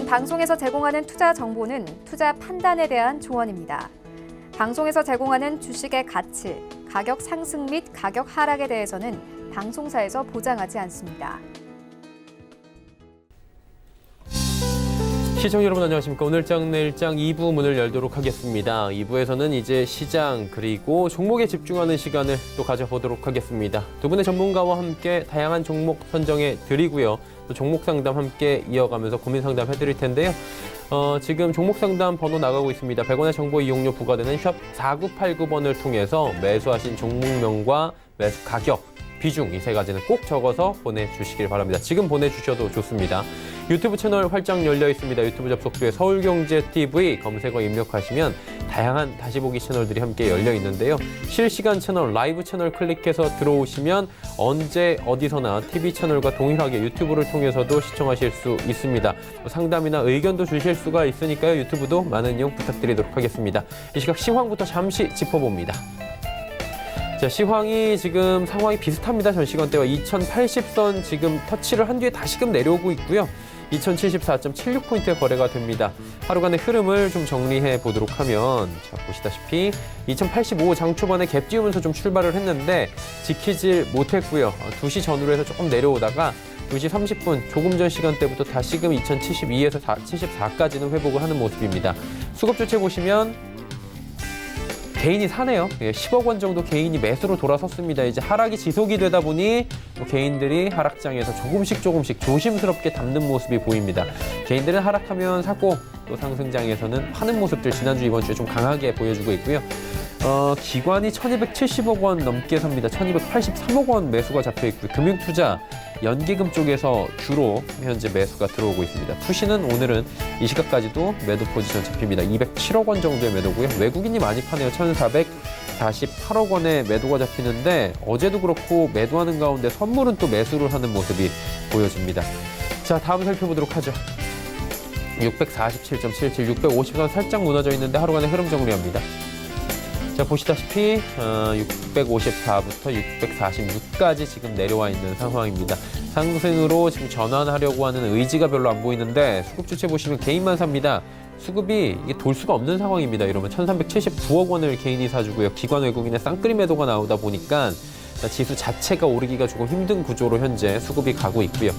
방송에서 제공하는 투자 정보는 투자 판단에 대한 조언입니다. 방송에서 제공하는 주식의 가치, 가격 상승 및 가격 하락에 대해서는 방송사에서 보장하지 않습니다. 시청자 여러분 안녕하십니까. 오늘장 내일장 2부 문을 열도록 하겠습니다. 2부에서는 이제 시장 그리고 종목에 집중하는 시간을 또 가져보도록 하겠습니다. 두 분의 전문가와 함께 다양한 종목 선정해 드리고요. 또 종목 상담 함께 이어가면서 고민 상담 해드릴 텐데요. 지금 종목 상담 번호 나가고 있습니다. 100원의 정보 이용료 부과되는 샵 4989번을 통해서 매수하신 종목명과 매수 가격, 비중 이 세 가지는 꼭 적어서 보내주시길 바랍니다. 지금 보내주셔도 좋습니다. 유튜브 채널 활짝 열려 있습니다. 유튜브 접속부에 서울경제TV 검색어 입력하시면 다양한 다시 보기 채널들이 함께 열려 있는데요. 실시간 채널, 라이브 채널 클릭해서 들어오시면 언제 어디서나 TV 채널과 동일하게 유튜브를 통해서도 시청하실 수 있습니다. 상담이나 의견도 주실 수가 있으니까요. 유튜브도 많은 이용 부탁드리도록 하겠습니다. 이 시각 시황부터 잠시 짚어봅니다. 자, 시황이 지금 상황이 비슷합니다. 전 시간대와 2080선 지금 터치를 한 뒤에 다시금 내려오고 있고요. 2074.76포인트의 거래가 됩니다. 하루간의 흐름을 좀 정리해 보도록 하면 자, 보시다시피 2085 장 초반에 갭 띄우면서 좀 출발을 했는데 지키질 못했고요. 2시 전후로 해서 조금 내려오다가 2시 30분 조금 전 시간대부터 다시금 2072에서 74까지는 회복을 하는 모습입니다. 수급 주체 보시면 개인이 사네요. 10억 원 정도 개인이 매수로 돌아섰습니다. 이제 하락이 지속이 되다 보니 개인들이 하락장에서 조금씩 조심스럽게 담는 모습이 보입니다. 개인들은 하락하면 사고 또 상승장에서는 파는 모습들 지난주 이번 주에 좀 강하게 보여주고 있고요. 기관이 1270억 원 넘게 삽니다. 1283억 원 매수가 잡혀 있고요. 금융투자, 연기금 쪽에서 주로 현재 매수가 들어오고 있습니다. 투시는 오늘은 이 시각까지도 매도 포지션 잡힙니다. 207억 원 정도의 매도고요. 외국인이 많이 파네요. 1448억 원의 매도가 잡히는데 어제도 그렇고 매도하는 가운데 선물은 또 매수를 하는 모습이 보여집니다. 자, 다음 살펴보도록 하죠. 647.77, 650선 살짝 무너져 있는데 하루간의 흐름 정리합니다. 자, 보시다시피 654부터 646까지 지금 내려와 있는 상황입니다. 상승으로 지금 전환하려고 하는 의지가 별로 안 보이는데 수급 주체 보시면 개인만 삽니다. 수급이 이게 돌 수가 없는 상황입니다. 이러면 1379억 원을 개인이 사주고요. 기관 외국인의 쌍끌이 매도가 나오다 보니까 지수 자체가 오르기가 조금 힘든 구조로 현재 수급이 가고 있고요.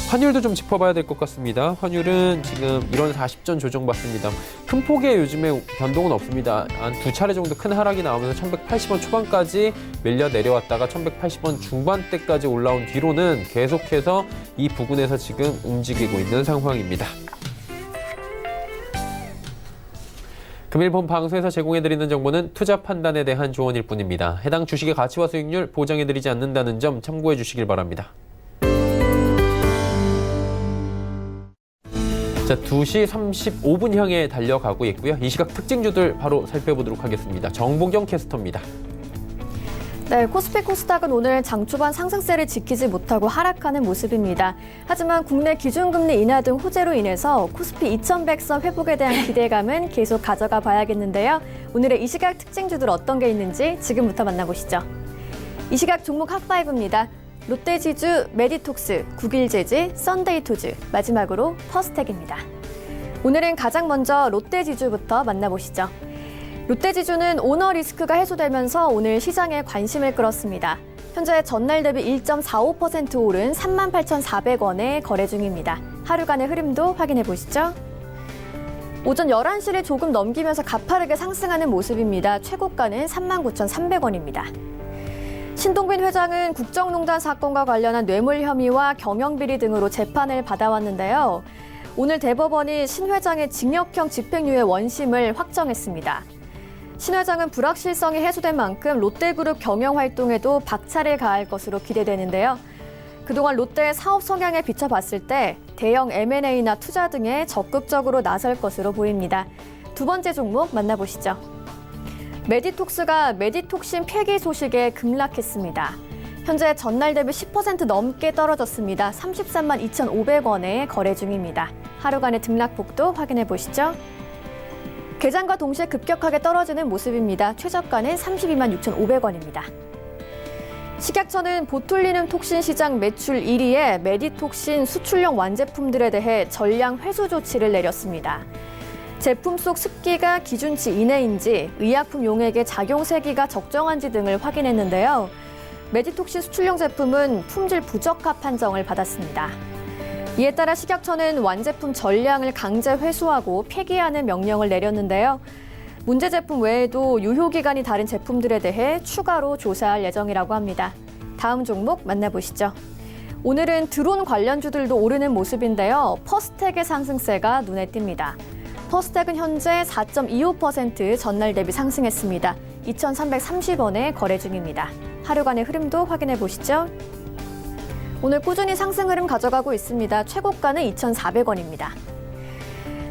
환율도 좀 짚어봐야 될 것 같습니다. 환율은 지금 1원 40전 조정받습니다. 큰 폭의 요즘에 변동은 없습니다. 한 두 차례 정도 큰 하락이 나오면서 1180원 초반까지 밀려 내려왔다가 1180원 중반대까지 올라온 뒤로는 계속해서 이 부근에서 지금 움직이고 있는 상황입니다. 금일 본 방송에서 제공해드리는 정보는 투자 판단에 대한 조언일 뿐입니다. 해당 주식의 가치와 수익률 보장해드리지 않는다는 점 참고해 주시길 바랍니다. 자, 2시 35분 향해 달려가고 있고요. 이 시각 특징주들 바로 살펴보도록 하겠습니다. 정보경 캐스터입니다. 네, 코스피 코스닥은 오늘 장 초반 상승세를 지키지 못하고 하락하는 모습입니다. 하지만 국내 기준금리 인하 등 호재로 인해서 코스피 2100선 회복에 대한 기대감은 계속 가져가 봐야겠는데요. 오늘의 이 시각 특징주들 어떤 게 있는지 지금부터 만나보시죠. 이 시각 종목 핫5입니다. 롯데지주, 메디톡스, 국일제지, 썬데이토즈, 마지막으로 퍼스텍입니다. 오늘은 가장 먼저 롯데지주부터 만나보시죠. 롯데지주는 오너 리스크가 해소되면서 오늘 시장에 관심을 끌었습니다. 현재 전날 대비 1.45% 오른 38,400원에 거래 중입니다. 하루간의 흐름도 확인해 보시죠. 오전 11시를 조금 넘기면서 가파르게 상승하는 모습입니다. 최고가는 39,300원입니다. 신동빈 회장은 국정농단 사건과 관련한 뇌물 혐의와 경영비리 등으로 재판을 받아왔는데요. 오늘 대법원이 신 회장의 징역형 집행유예 원심을 확정했습니다. 신 회장은 불확실성이 해소된 만큼 롯데그룹 경영 활동에도 박차를 가할 것으로 기대되는데요. 그동안 롯데의 사업 성향에 비춰봤을 때 대형 M&A나 투자 등에 적극적으로 나설 것으로 보입니다. 두 번째 종목 만나보시죠. 메디톡스가 메디톡신 폐기 소식에 급락했습니다. 현재 전날 대비 10% 넘게 떨어졌습니다. 33만 2,500원에 거래 중입니다. 하루간의 등락폭도 확인해 보시죠. 개장과 동시에 급격하게 떨어지는 모습입니다. 최저가는 32만 6,500원입니다. 식약처는 보툴리눔 톡신 시장 매출 1위의 메디톡신 수출용 완제품들에 대해 전량 회수 조치를 내렸습니다. 제품 속 습기가 기준치 이내인지, 의약품 용액의 작용 세기가 적정한지 등을 확인했는데요. 메디톡신 수출용 제품은 품질 부적합 판정을 받았습니다. 이에 따라 식약처는 완제품 전량을 강제 회수하고 폐기하는 명령을 내렸는데요. 문제 제품 외에도 유효기간이 다른 제품들에 대해 추가로 조사할 예정이라고 합니다. 다음 종목 만나보시죠. 오늘은 드론 관련주들도 오르는 모습인데요. 퍼스텍의 상승세가 눈에 띕니다. 퍼스텍은 현재 4.25% 전날 대비 상승했습니다. 2,330원에 거래 중입니다. 하루간의 흐름도 확인해 보시죠. 오늘 꾸준히 상승 흐름 가져가고 있습니다. 최고가는 2,400원입니다.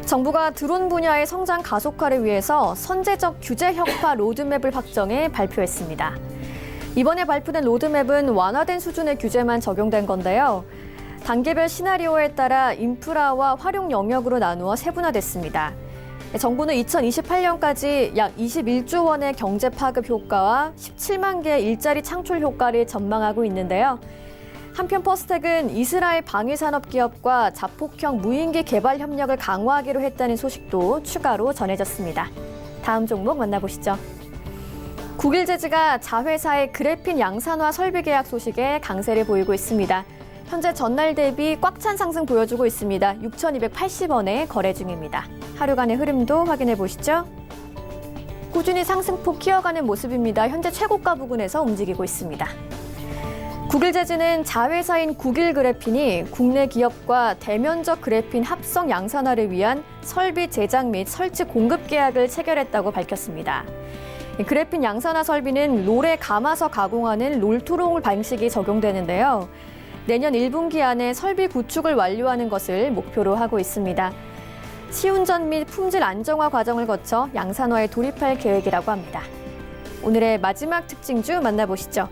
정부가 드론 분야의 성장 가속화를 위해서 선제적 규제 혁파 로드맵을 확정해 발표했습니다. 이번에 발표된 로드맵은 완화된 수준의 규제만 적용된 건데요. 단계별 시나리오에 따라 인프라와 활용 영역으로 나누어 세분화됐습니다. 정부는 2028년까지 약 21조 원의 경제 파급 효과와 17만 개의 일자리 창출 효과를 전망하고 있는데요. 한편 퍼스텍은 이스라엘 방위산업 기업과 자폭형 무인기 개발 협력을 강화하기로 했다는 소식도 추가로 전해졌습니다. 다음 종목 만나보시죠. 국일재즈가 자회사의 그래핀 양산화 설비 계약 소식에 강세를 보이고 있습니다. 현재 전날 대비 꽉 찬 상승 보여주고 있습니다. 6,280원에 거래 중입니다. 하루간의 흐름도 확인해 보시죠. 꾸준히 상승폭 키워가는 모습입니다. 현재 최고가 부근에서 움직이고 있습니다. 국일재즈는 자회사인 국일그래핀이 국내 기업과 대면적 그래핀 합성 양산화를 위한 설비 제작 및 설치 공급 계약을 체결했다고 밝혔습니다. 그래핀 양산화 설비는 롤에 감아서 가공하는 롤투롱 방식이 적용되는데요. 내년 1분기 안에 설비 구축을 완료하는 것을 목표로 하고 있습니다. 시운전 및 품질 안정화 과정을 거쳐 양산화에 돌입할 계획이라고 합니다. 오늘의 마지막 특징주 만나보시죠.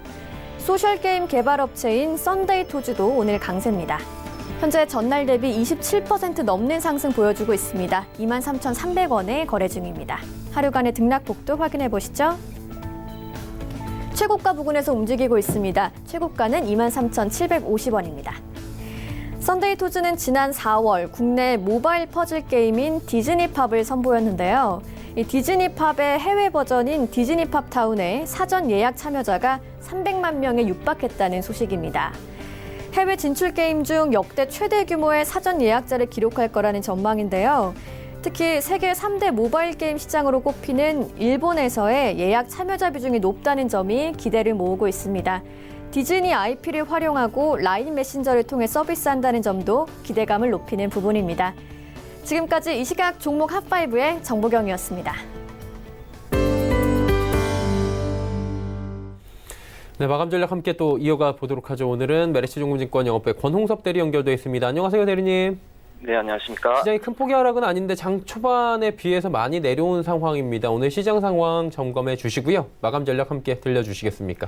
소셜게임 개발업체인 썬데이토즈도 오늘 강세입니다. 현재 전날 대비 27% 넘는 상승 보여주고 있습니다. 23,300원에 거래 중입니다. 하루간의 등락폭도 확인해 보시죠. 최고가 부근에서 움직이고 있습니다. 최고가는 23,750원입니다. 썬데이토즈는 지난 4월 국내 모바일 퍼즐 게임인 디즈니팝을 선보였는데요. 이 디즈니팝의 해외 버전인 디즈니팝 타운에 사전 예약 참여자가 300만 명에 육박했다는 소식입니다. 해외 진출 게임 중 역대 최대 규모의 사전 예약자를 기록할 거라는 전망인데요. 특히 세계 3대 모바일 게임 시장으로 꼽히는 일본에서의 예약 참여자 비중이 높다는 점이 기대를 모으고 있습니다. 디즈니 IP를 활용하고 라인 메신저를 통해 서비스한다는 점도 기대감을 높이는 부분입니다. 지금까지 이 시각 종목 핫5의 정보경이었습니다. 네, 마감 전략 함께 또 이어가 보도록 하죠. 오늘은 메리츠증권증권 영업부의 권홍섭 대리 연결돼 있습니다. 안녕하세요, 대리님. 네, 안녕하십니까. 시장이 큰 폭의 하락은 아닌데 장 초반에 비해서 많이 내려온 상황입니다. 오늘 시장 상황 점검해 주시고요. 마감 전략 함께 들려주시겠습니까?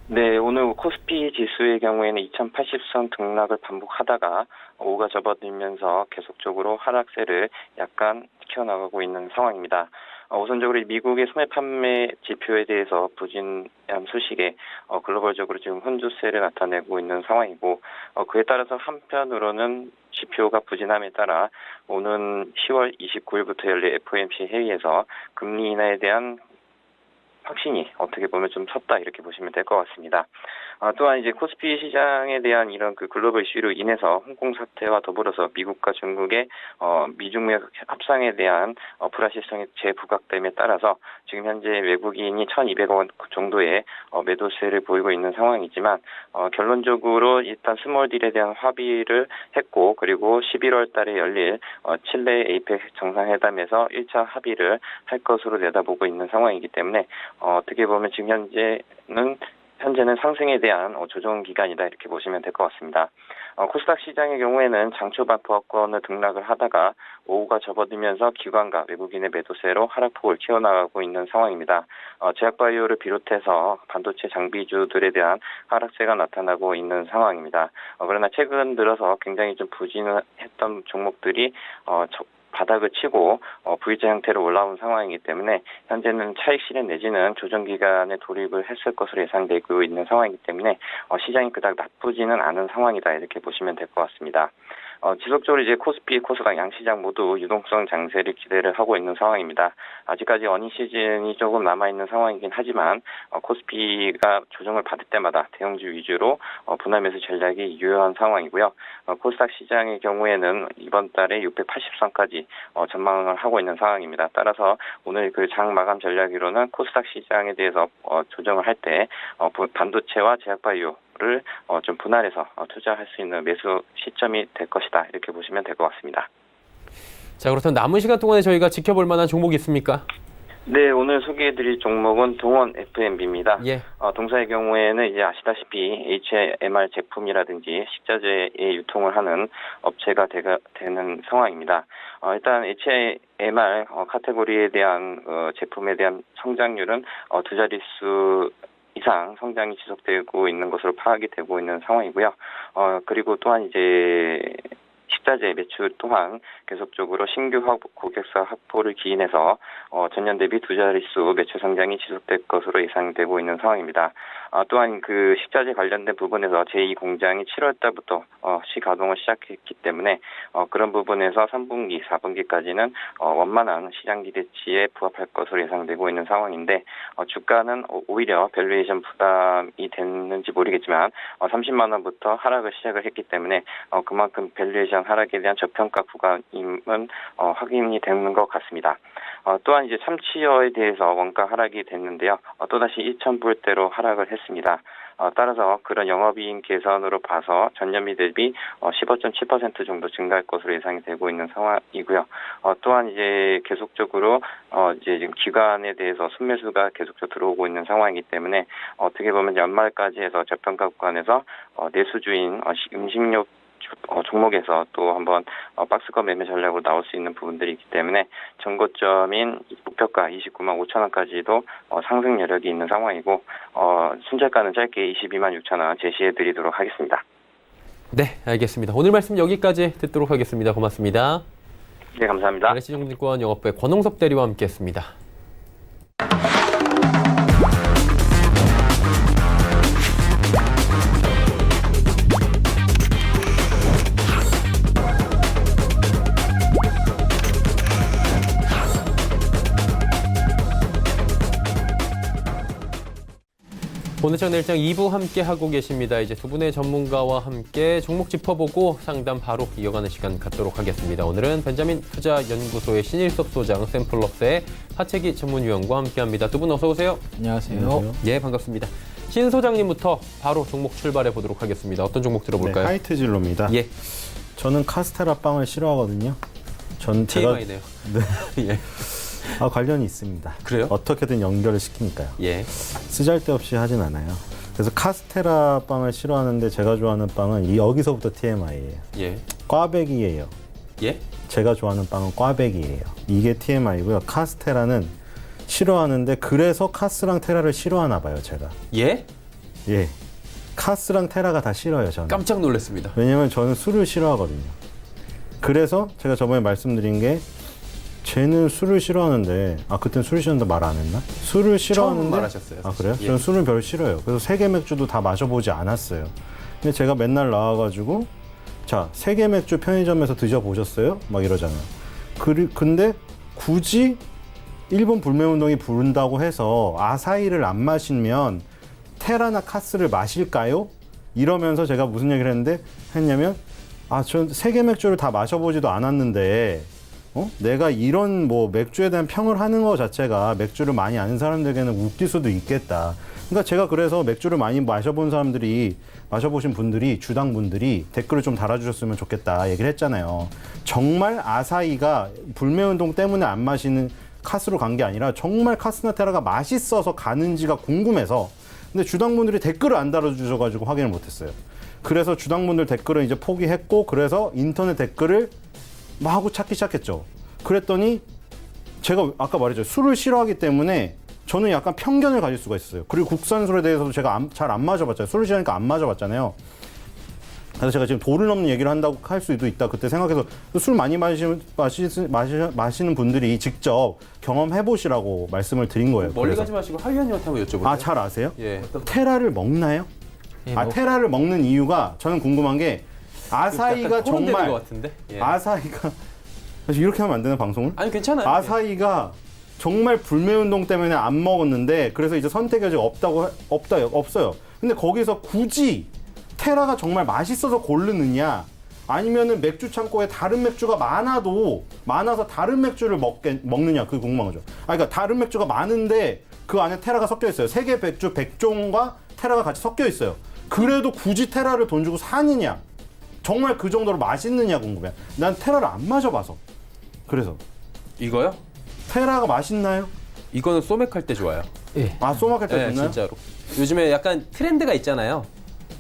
네, 오늘 코스피 지수의 경우에는 2080선 등락을 반복하다가 오후가 접어들면서 계속적으로 하락세를 약간 키워나가고 있는 상황입니다. 우선적으로 미국의 소매 판매 지표에 대해서 부진한 소식에 글로벌적으로 지금 혼조세를 나타내고 있는 상황이고 그에 따라서 한편으로는 지표가 부진함에 따라 오는 10월 29일부터 열릴 FOMC 회의에서 금리 인하에 대한 확신이 어떻게 보면 좀 섰다 이렇게 보시면 될 것 같습니다. 또한 이제 코스피 시장에 대한 이런 그 글로벌 이슈로 인해서 홍콩 사태와 더불어서 미국과 중국의 미중무역 협상에 대한 불확실성이 재부각됨에 따라서 지금 현재 외국인이 1,200억 정도의 매도세를 보이고 있는 상황이지만 결론적으로 일단 스몰딜에 대한 합의를 했고 그리고 11월 달에 열릴 칠레 에이펙 정상회담에서 1차 합의를 할 것으로 내다보고 있는 상황이기 때문에 어떻게 보면 지금 현재는 상승에 대한 조정 기간이다 이렇게 보시면 될 것 같습니다. 코스닥 시장의 경우에는 장초반 보합권을 등락을 하다가 오후가 접어들면서 기관과 외국인의 매도세로 하락폭을 키워나가고 있는 상황입니다. 제약바이오를 비롯해서 반도체 장비주들에 대한 하락세가 나타나고 있는 상황입니다. 그러나 최근 들어서 굉장히 좀 부진했던 종목들이 바닥을 치고 V자 형태로 올라온 상황이기 때문에 현재는 차익 실현 내지는 조정 기간에 돌입을 했을 것으로 예상되고 있는 상황이기 때문에 시장이 그닥 나쁘지는 않은 상황이다 이렇게 보시면 될 것 같습니다. 지속적으로 이제 코스피, 코스닥 양시장 모두 유동성 장세를 기대를 하고 있는 상황입니다. 아직까지 어닝 시즌이 조금 남아있는 상황이긴 하지만 코스피가 조정을 받을 때마다 대형주 위주로 분할 매수 전략이 유효한 상황이고요. 코스닥 시장의 경우에는 이번 달에 680선까지 전망을 하고 있는 상황입니다. 따라서 오늘 그 장 마감 전략으로는 코스닥 시장에 대해서 조정을 할 때 반도체와 제약바이오 를 좀 분할해서 투자할 수 있는 매수 시점이 될 것이다 이렇게 보시면 될 것 같습니다. 자, 그렇다면 남은 시간 동안에 저희가 지켜볼 만한 종목이 있습니까? 네, 오늘 소개해드릴 종목은 동원 F&B입니다. 예. 동사의 경우에는 이제 아시다시피 HMR 제품이라든지 식자재의 유통을 하는 업체가 되는 상황입니다. 일단 HMR 카테고리에 대한 제품에 대한 성장률은 두 자릿수 이상 성장이 지속되고 있는 것으로 파악이 되고 있는 상황이고요. 그리고 또한 이제 식자재 매출 또한 계속적으로 신규 고객사 확보를 기인해서 전년 대비 두 자릿수 매출 성장이 지속될 것으로 예상되고 있는 상황입니다. 또한 그 식자재 관련된 부분에서 제2공장이 7월 달부터 시가동을 시작했기 때문에 그런 부분에서 3분기, 4분기까지는 원만한 시장 기대치에 부합할 것으로 예상되고 있는 상황인데 주가는 오히려 밸류에이션 부담이 됐는지 모르겠지만 30만 원부터 하락을 시작을 했기 때문에 그만큼 밸류에이션 하락에 대한 저평가 구간임은 확인이 되는 것 같습니다. 또한 이제 참치어에 대해서 원가 하락이 됐는데요. 또다시 1,000불대로 하락을 했습니다. 따라서 그런 영업이익 개선으로 봐서 전년비 대비 15.7% 정도 증가할 것으로 예상이 되고 있는 상황이고요. 또한 이제 계속적으로 이제 지금 기관에 대해서 순매수가 계속적으로 들어오고 있는 상황이기 때문에 어떻게 보면 연말까지 해서 저평가 구간에서 내수주인 음식료 종목에서 또 한번 박스권 매매 전략으로 나올 수 있는 부분들이 있기 때문에 전고점인 목표가 29만 5천 원까지도 상승 여력이 있는 상황이고 순저가는 짧게 22만 6천 원 제시해드리도록 하겠습니다. 네, 알겠습니다. 오늘 말씀 여기까지 듣도록 하겠습니다. 고맙습니다. 네, 감사합니다. LH증권 영업부의 권홍석 대리와 함께했습니다. 오늘장 내일장 2부 함께 하고 계십니다. 이제 두 분의 전문가와 함께 종목 짚어보고 상담 바로 이어가는 시간 갖도록 하겠습니다. 오늘은 벤자민 투자연구소의 신일섭 소장, 샘플럽스의 하채기 전문위원과 함께합니다. 두 분 어서 오세요. 안녕하세요. 예, 반갑습니다. 신 소장님부터 바로 종목 출발해 보도록 하겠습니다. 어떤 종목 들어볼까요? 네, 하이트진로입니다. 예, 저는 카스테라 빵을 싫어하거든요. 전 제가 TMI네요. 네. 예, 관련이 있습니다. 그래요? 어떻게든 연결을 시키니까요. 예, 쓰잘데없이 하진 않아요. 그래서 카스테라 빵을 싫어하는데 제가 좋아하는 빵은 여기서부터 TMI예요. 예, 꽈배기예요. 예, 제가 좋아하는 빵은 꽈배기예요. 이게 TMI고요. 카스테라는 싫어하는데 그래서 카스랑 테라를 싫어하나 봐요, 제가. 예? 예. 카스랑 테라가 다 싫어요, 저는. 깜짝 놀랐습니다. 왜냐면 저는 술을 싫어하거든요. 그래서 제가 저번에 말씀드린 게 쟤는 술을 싫어하는데 그땐 술을 싫어하는데 말 안 했나? 술을 싫어하는데 처음 말하셨어요. 사실. 그래요? 예. 저는 술을 별로 싫어요. 그래서 세계 맥주도 다 마셔보지 않았어요. 근데 제가 맨날 나와가지고 자, 세계 맥주 편의점에서 드셔보셨어요? 막 이러잖아요. 근데 굳이 일본 불매운동이 부른다고 해서 아사히를 안 마시면 테라나 카스를 마실까요? 이러면서 제가 무슨 얘기를 했냐면 전 세계 맥주를 다 마셔보지도 않았는데 내가 이런 뭐 맥주에 대한 평을 하는 것 자체가 맥주를 많이 아는 사람들에게는 웃길 수도 있겠다. 그러니까 제가 그래서 맥주를 많이 마셔보신 분들이 주당분들이 댓글을 좀 달아주셨으면 좋겠다 얘기를 했잖아요. 정말 아사히가 불매운동 때문에 안 마시는 카스로 간 게 아니라 정말 카스나 테라가 맛있어서 가는지가 궁금해서. 근데 주당분들이 댓글을 안 달아주셔가지고 확인을 못했어요. 그래서 주당분들 댓글은 이제 포기했고 그래서 인터넷 댓글을 막 하고 찾기 시작했죠. 그랬더니 제가 아까 말했죠. 술을 싫어하기 때문에 저는 약간 편견을 가질 수가 있어요. 그리고 국산 술에 대해서도 제가 잘 안 마셔봤잖아요. 술을 싫어하니까 안 마셔봤잖아요. 그래서 제가 지금 도를 넘는 얘기를 한다고 할 수도 있다 그때 생각해서 술 많이 마시는 분들이 직접 경험해 보시라고 말씀을 드린 거예요. 멀리 그래서. 가지 마시고 하 위원님한테 한번 여쭤볼게요. 아, 잘 아세요? 예. 테라를 먹나요? 예, 테라를 먹는 이유가 저는 궁금한 게 아사히가 정말 것 같은데. 예. 아사히가 이렇게 하면 안 되나 방송을? 아니 괜찮아요. 아사히가 정말 불매운동 때문에 안 먹었는데 그래서 이제 선택 여지가 없어요. 근데 거기서 굳이 테라가 정말 맛있어서 고르느냐 아니면은 맥주 창고에 다른 맥주가 많아서 다른 맥주를 먹느냐 그게 궁금한 거죠. 그러니까 다른 맥주가 많은데 그 안에 테라가 섞여 있어요. 세계 맥주 100종과 테라가 같이 섞여 있어요. 그래도 굳이 테라를 돈 주고 사느냐? 정말 그 정도로 맛있느냐 궁금해. 난 테라를 안 마셔봐서. 그래서 이거요? 테라가 맛있나요? 이거는 소맥 할 때 좋아요. 예. 아, 소맥 할때 네, 좋나요? 진짜로. 요즘에 약간 트렌드가 있잖아요.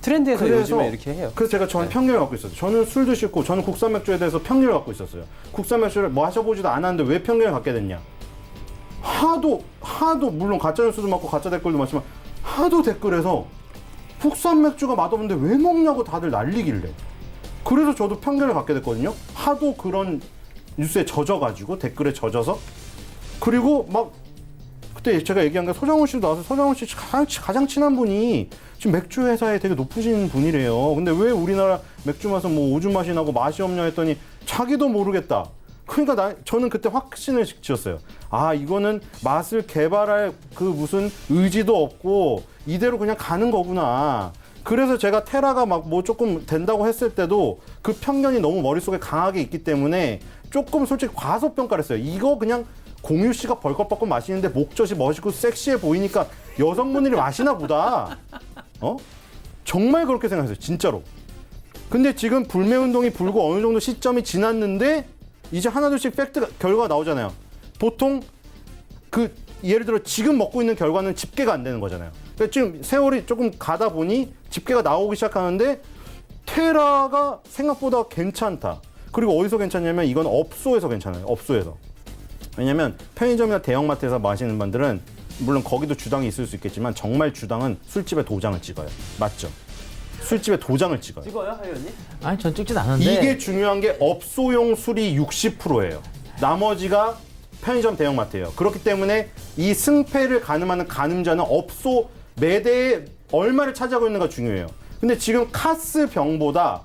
트렌드에서 요즘에 이렇게 해요. 그래서 제가 저는 편견을 갖고 있었어요. 저는 술 드시고 저는 국산 맥주에 대해서 편견을 갖고 있었어요. 국산 맥주를 마셔보지도 않았는데 왜 편견을 갖게 됐냐? 하도 물론 가짜 뉴스도 많고 가짜 댓글도 많지만 하도 댓글에서 국산 맥주가 맛없는데 왜 먹냐고 다들 난리길래. 그래서 저도 편견을 갖게 됐거든요. 하도 그런 뉴스에 젖어가지고 댓글에 젖어서 그리고 막 그때 제가 얘기한 게 서장훈 씨도 나와서 서장훈 씨 가장 친한 분이 지금 맥주 회사에 되게 높으신 분이래요. 근데 왜 우리나라 맥주 맛은 뭐 오줌 맛이 나고 맛이 없냐 했더니 자기도 모르겠다. 그러니까 저는 그때 확신을 지었어요. 아, 이거는 맛을 개발할 그 무슨 의지도 없고 이대로 그냥 가는 거구나. 그래서 제가 테라가 막 뭐 조금 된다고 했을 때도 그 편견이 너무 머릿속에 강하게 있기 때문에 조금 솔직히 과소평가를 했어요. 이거 그냥 공유 씨가 벌컥벌컥 마시는데 목젖이 멋있고 섹시해 보이니까 여성분들이 마시나 보다. 정말 그렇게 생각했어요. 진짜로. 근데 지금 불매운동이 불고 어느 정도 시점이 지났는데 이제 하나둘씩 결과가 나오잖아요. 보통 예를 들어 지금 먹고 있는 결과는 집계가 안 되는 거잖아요. 그러니까 지금 세월이 조금 가다 보니 집계가 나오기 시작하는데 테라가 생각보다 괜찮다. 그리고 어디서 괜찮냐면 이건 업소에서 괜찮아요. 업소에서. 왜냐면 편의점이나 대형마트에서 마시는 분들은 물론 거기도 주당이 있을 수 있겠지만 정말 주당은 술집에 도장을 찍어요. 맞죠? 술집에 도장을 찍어요. 찍어요, 하연이? 아니 전 찍진 않았는데 이게 중요한 게 업소용 술이 60%예요. 나머지가 편의점 대형마트예요. 그렇기 때문에 이 승패를 가늠하는 가늠자는 업소 매대에 얼마를 차지하고 있는가 중요해요. 근데 지금 카스병보다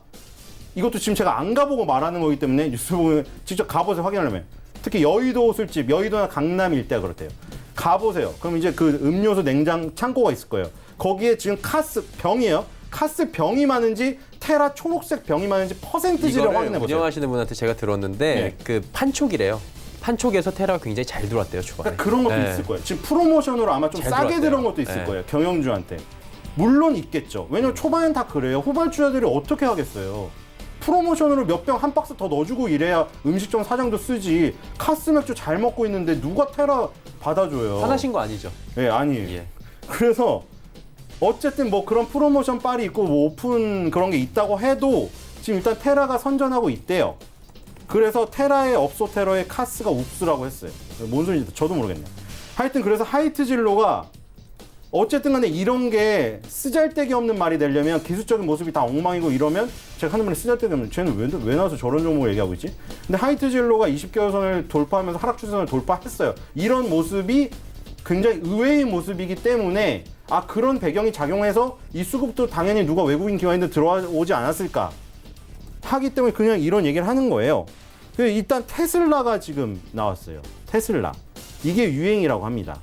이것도 지금 제가 안 가보고 말하는 거기 때문에 뉴스 보면 직접 가보세요. 확인하려면. 특히 여의도 술집, 여의도나 강남 일대가 그렇대요. 가보세요. 그럼 이제 그 음료수 냉장 창고가 있을 거예요. 거기에 지금 카스병이에요. 카스병이 많은지 테라 초록색 병이 많은지 퍼센티지를 확인해 보세요. 운영하시는 분한테 제가 들었는데 네. 그 판촉이래요. 판촉에서 테라가 굉장히 잘 들어왔대요, 초반에. 그러니까 그런 것도 네. 있을 거예요. 지금 프로모션으로 아마 좀 잘 싸게 들어왔대요. 들어온 것도 있을 네. 거예요. 경영주한테. 물론 있겠죠. 왜냐면 초반엔 다 그래요. 후발주자들이 어떻게 하겠어요. 프로모션으로 몇 병 한 박스 더 넣어주고 이래야 음식점 사장도 쓰지. 카스 맥주 잘 먹고 있는데 누가 테라 받아줘요. 화나신 거 아니죠? 네, 아니에요. 예. 그래서 어쨌든 뭐 그런 프로모션 빨이 있고 뭐 오픈 그런 게 있다고 해도 지금 일단 테라가 선전하고 있대요. 그래서 테라의 업소 테러의 카스가 욱수라고 했어요. 뭔 소리인지 저도 모르겠네요. 하여튼 그래서 하이트진로가 어쨌든 간에 이런 게 쓰잘데기 없는 말이 되려면 기술적인 모습이 다 엉망이고 이러면 제가 하는 말이 쓰잘데기 없는 쟤는 왜 나와서 저런 종목을 얘기하고 있지? 근데 하이트진로가 20개월 선을 돌파하면서 하락 추세선을 돌파했어요. 이런 모습이 굉장히 의외의 모습이기 때문에 아 그런 배경이 작용해서 이 수급도 당연히 누가 외국인 기관인들 들어오지 않았을까 하기 때문에 그냥 이런 얘기를 하는 거예요. 일단 테슬라가 지금 나왔어요. 테슬라. 이게 유행이라고 합니다.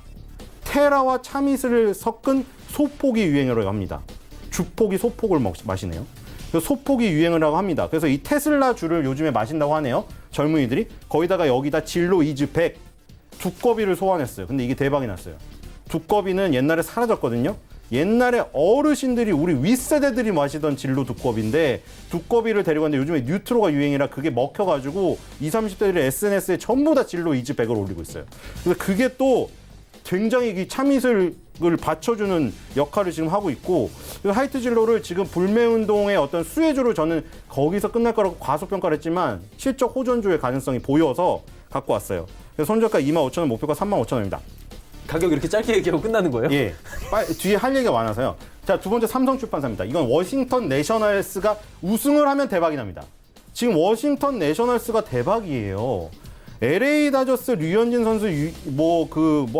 테라와 차밋을 섞은 소폭이 유행이라고 합니다. 주폭이 소폭을 마시네요. 소폭이 유행이라고 합니다. 그래서 이 테슬라 주를 요즘에 마신다고 하네요. 젊은이들이. 거기다가 여기다 진로 이즈 100 두꺼비를 소환했어요. 근데 이게 대박이 났어요. 두꺼비는 옛날에 사라졌거든요. 옛날에 어르신들이 우리 윗세대들이 마시던 진로 두꺼비인데 두꺼비를 데리고 왔는데 요즘에 뉴트로가 유행이라 그게 먹혀가지고 20, 30대들이 SNS에 전부 다 진로 이즈 100을 올리고 있어요. 그래서 그게 또 굉장히 이 차밋을 받쳐주는 역할을 지금 하고 있고 하이트 진로를 지금 불매운동의 어떤 수혜주로 저는 거기서 끝날 거라고 과소평가를 했지만 실적 호전주의 가능성이 보여서 갖고 왔어요. 그래서 손절가 25,000원, 목표가 35,000원입니다. 가격 이렇게 짧게 얘기하고 끝나는 거예요? 예. 뒤에 할 얘기가 많아서요. 자, 두 번째 삼성출판사입니다. 이건 워싱턴 내셔널스가 우승을 하면 대박이 납니다. 지금 워싱턴 내셔널스가 대박이에요. LA 다저스 류현진 선수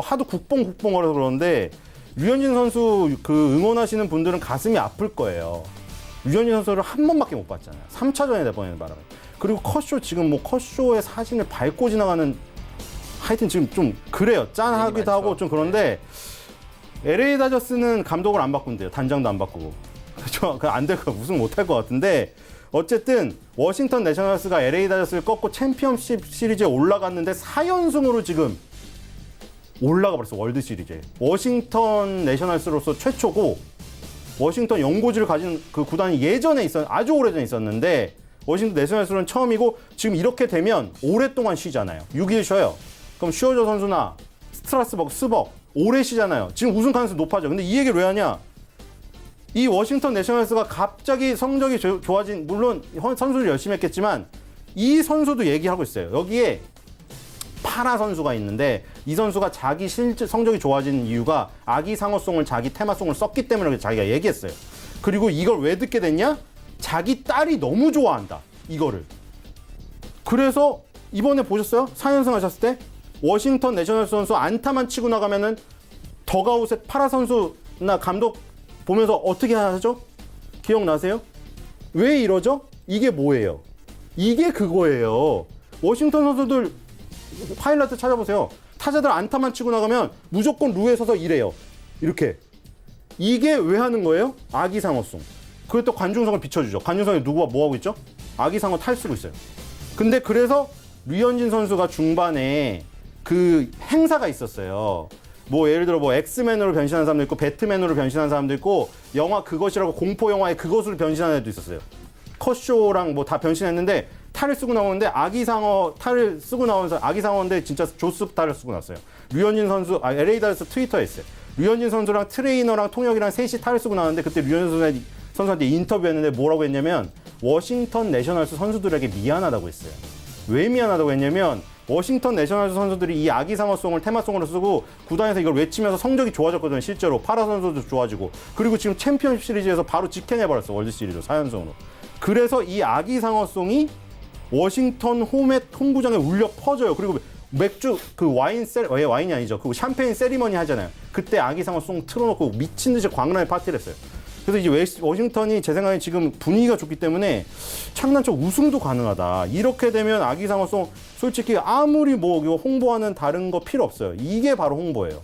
하도 국뽕하려고 그러는데 류현진 선수 그 응원하시는 분들은 가슴이 아플 거예요. 류현진 선수를 한 번밖에 못 봤잖아요. 3차전에 내보내는 바람에. 그리고 컷쇼 지금 뭐 컷쇼의 사진을 밟고 지나가는 하여튼 지금 좀 그래요. 짠하기도 하고 좀 그런데 LA 다저스는 감독을 안 바꾼대요. 단장도 안 바꾸고. 그렇죠. 안 될 거 우승 못 할 것 같은데 어쨌든 워싱턴 내셔널스가 LA 다저스를 꺾고 챔피언십 시리즈에 올라갔는데 4연승으로 지금 올라가 버렸어. 월드 시리즈에. 워싱턴 내셔널스로서 최초고 워싱턴 연고지를 가진 그 구단이 예전에 아주 오래전에 있었는데 워싱턴 내셔널스는 처음이고 지금 이렇게 되면 오랫동안 쉬잖아요. 6일 쉬어요. 그럼 슈어저 선수나 스트라스버그, 스벅 오래 쉬잖아요. 지금 우승 가능성이 높아져. 근데 이 얘기를 왜 하냐? 이 워싱턴 내셔널스가 갑자기 성적이 좋아진, 물론 선수들 열심히 했겠지만 이 선수도 얘기하고 있어요. 여기에 파라 선수가 있는데 이 선수가 자기 실제 성적이 좋아진 이유가 아기 상어송을 자기 테마송을 썼기 때문에 자기가 얘기했어요. 그리고 이걸 왜 듣게 됐냐? 자기 딸이 너무 좋아한다. 이거를. 그래서 이번에 보셨어요? 4연승 하셨을 때 워싱턴 내셔널스 선수 안타만 치고 나가면은 더가웃에 파라 선수나 감독 보면서 어떻게 하죠? 기억나세요? 왜 이러죠? 이게 뭐예요? 이게 그거예요. 워싱턴 선수들 하이라이트 찾아보세요. 타자들 안타만 치고 나가면 무조건 루에 서서 이래요. 이렇게. 이게 왜 하는 거예요? 아기상어송. 그리고 또 관중성을 비춰주죠. 관중성이 누구가 뭐하고 있죠? 아기상어 탈 쓰고 있어요. 근데 그래서 류현진 선수가 중반에 그 행사가 있었어요. 뭐 예를 들어 뭐 엑스맨으로 변신하는 사람도 있고 배트맨으로 변신하는 사람도 있고 영화 그것이라고 공포 영화의 그것으로 변신하는 애도 있었어요. 컷쇼랑 뭐 다 변신했는데 탈을 쓰고 나오는데 아기상어 탈을 쓰고 나오면서 아기상어인데 진짜 조스 탈을 쓰고 나왔어요. 류현진 선수 LA 다저스 트위터에 했어요. 류현진 선수랑 트레이너랑 통역이랑 셋이 탈을 쓰고 나왔는데 그때 류현진 선수한테 인터뷰했는데 뭐라고 했냐면 워싱턴 내셔널스 선수들에게 미안하다고 했어요. 왜 미안하다고 했냐면 워싱턴 내셔널스 선수들이 이 아기상어송을 테마송으로 쓰고 구단에서 이걸 외치면서 성적이 좋아졌거든요. 실제로 파라 선수도 좋아지고 그리고 지금 챔피언십 시리즈에서 바로 직행해버렸어. 월드 시리즈 4연승으로. 그래서 이 아기상어송이 워싱턴 홈구장에 울려 퍼져요. 그리고 맥주 그 와인이 아니죠. 그 샴페인 세리머니 하잖아요. 그때 아기상어송 틀어놓고 미친 듯이 광란의 파티를 했어요. 그래서 이제 워싱턴이 제 생각에 지금 분위기가 좋기 때문에 창단적 우승도 가능하다. 이렇게 되면 아기상어송 솔직히 아무리 뭐 홍보하는 다른 거 필요 없어요. 이게 바로 홍보예요.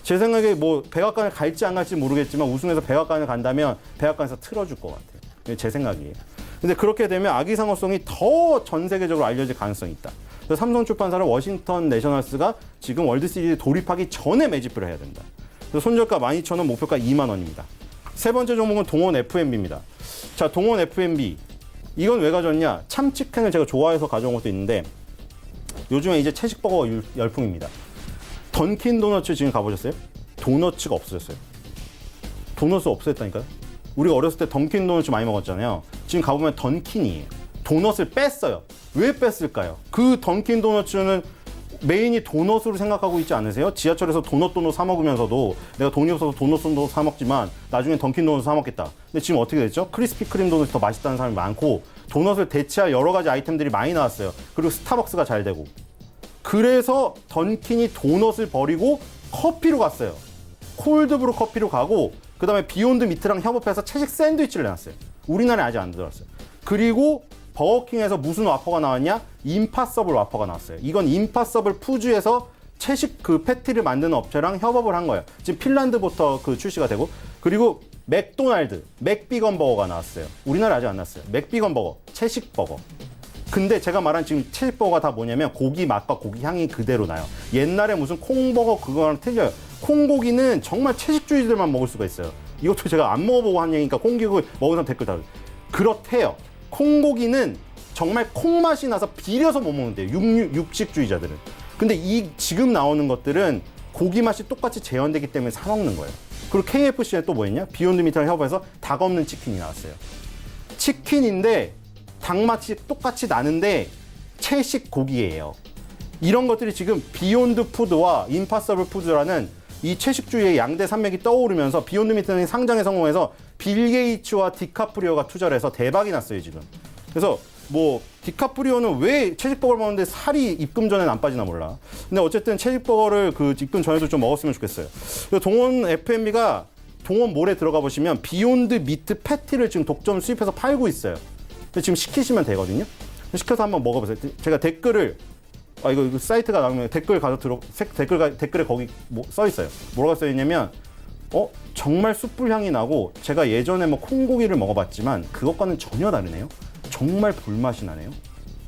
제 생각에 뭐 백악관을 갈지 안 갈지 모르겠지만 우승해서 백악관을 간다면 백악관에서 틀어줄 것 같아요. 제 생각이에요. 근데 그렇게 되면 아기상어송이 더 전 세계적으로 알려질 가능성이 있다. 그래서 삼성출판사는 워싱턴 내셔널스가 지금 월드시리즈 돌입하기 전에 매집을 해야 된다. 그래서 손절가 12,000원, 목표가 2만 원입니다. 세 번째 종목은 동원 F&B입니다. 자, 동원 F&B. 이건 왜 가져왔냐? 참치캔을 제가 좋아해서 가져온 것도 있는데 요즘에 이제 채식버거 열풍입니다. 던킨 도너츠 지금 가보셨어요? 도너츠가 없어졌어요. 도너츠 없어졌다니까요? 우리가 어렸을 때 던킨 도너츠 많이 먹었잖아요. 지금 가보면 던킨이에요. 도넛을 뺐어요. 왜 뺐을까요? 그 던킨 도너츠는 메인이 도넛으로 생각하고 있지 않으세요? 지하철에서 도넛 사 먹으면서도 내가 돈이 없어서 도넛도 사 먹지만 나중에 던킨 도넛 사 먹겠다. 근데 지금 어떻게 됐죠? 크리스피 크림 도넛이 더 맛있다는 사람이 많고 도넛을 대체할 여러 가지 아이템들이 많이 나왔어요. 그리고 스타벅스가 잘 되고. 그래서 던킨이 도넛을 버리고 커피로 갔어요. 콜드브루 커피로 가고 그 다음에 비욘드 미트랑 협업해서 채식 샌드위치를 내놨어요. 우리나라에 아직 안 들어왔어요. 그리고 버거킹에서 무슨 와퍼가 나왔냐? 임파서블 와퍼가 나왔어요. 이건 임파서블 푸즈에서 채식 그 패티를 만드는 업체랑 협업을 한 거예요. 지금 핀란드부터 그 출시가 되고 그리고 맥도날드 맥비건 버거가 나왔어요. 우리나라에 아직 안 나왔어요. 맥비건 버거, 채식 버거. 근데 제가 말한 지금 채식 버거가 다 뭐냐면 고기 맛과 고기 향이 그대로 나요. 옛날에 무슨 콩버거 그거랑 틀려요. 콩고기는 정말 채식주의들만 먹을 수가 있어요. 이것도 제가 안 먹어보고 한 얘기니까 콩고기 먹은 사람 댓글 달아요. 그렇대요. 콩고기는 정말 콩맛이 나서 비려서 못 먹는데요. 육식주의자들은. 근데 이 지금 나오는 것들은 고기 맛이 똑같이 재현되기 때문에 사 먹는 거예요. 그리고 KFC에 또 뭐였냐? 비욘드 미트랑 협업해서 닭 없는 치킨이 나왔어요. 치킨인데 닭맛이 똑같이 나는데 채식 고기예요. 이런 것들이 지금 비욘드 푸드와 임파서블 푸드라는 이 채식주의의 양대 산맥이 떠오르면서 비욘드 미트는 상장에 성공해서 빌 게이츠와 디카프리오가 투자를 해서 대박이 났어요, 지금. 그래서 뭐 디카프리오는 왜 채식버거를 먹는데 살이 입금 전에는 안 빠지나 몰라. 근데 어쨌든 채식버거를 그 입금 전에도 좀 먹었으면 좋겠어요. 동원 F&B가 동원몰에 들어가 보시면 비욘드 미트 패티를 지금 독점 수입해서 팔고 있어요. 근데 지금 시키시면 되거든요. 시켜서 한번 먹어보세요. 제가 댓글을 이거 사이트가 나오면 댓글 가서 댓글에 거기 써 있어요. 뭐라고 써 있냐면 정말 숯불 향이 나고 제가 예전에 뭐 콩고기를 먹어봤지만 그것과는 전혀 다르네요. 정말 불맛이 나네요.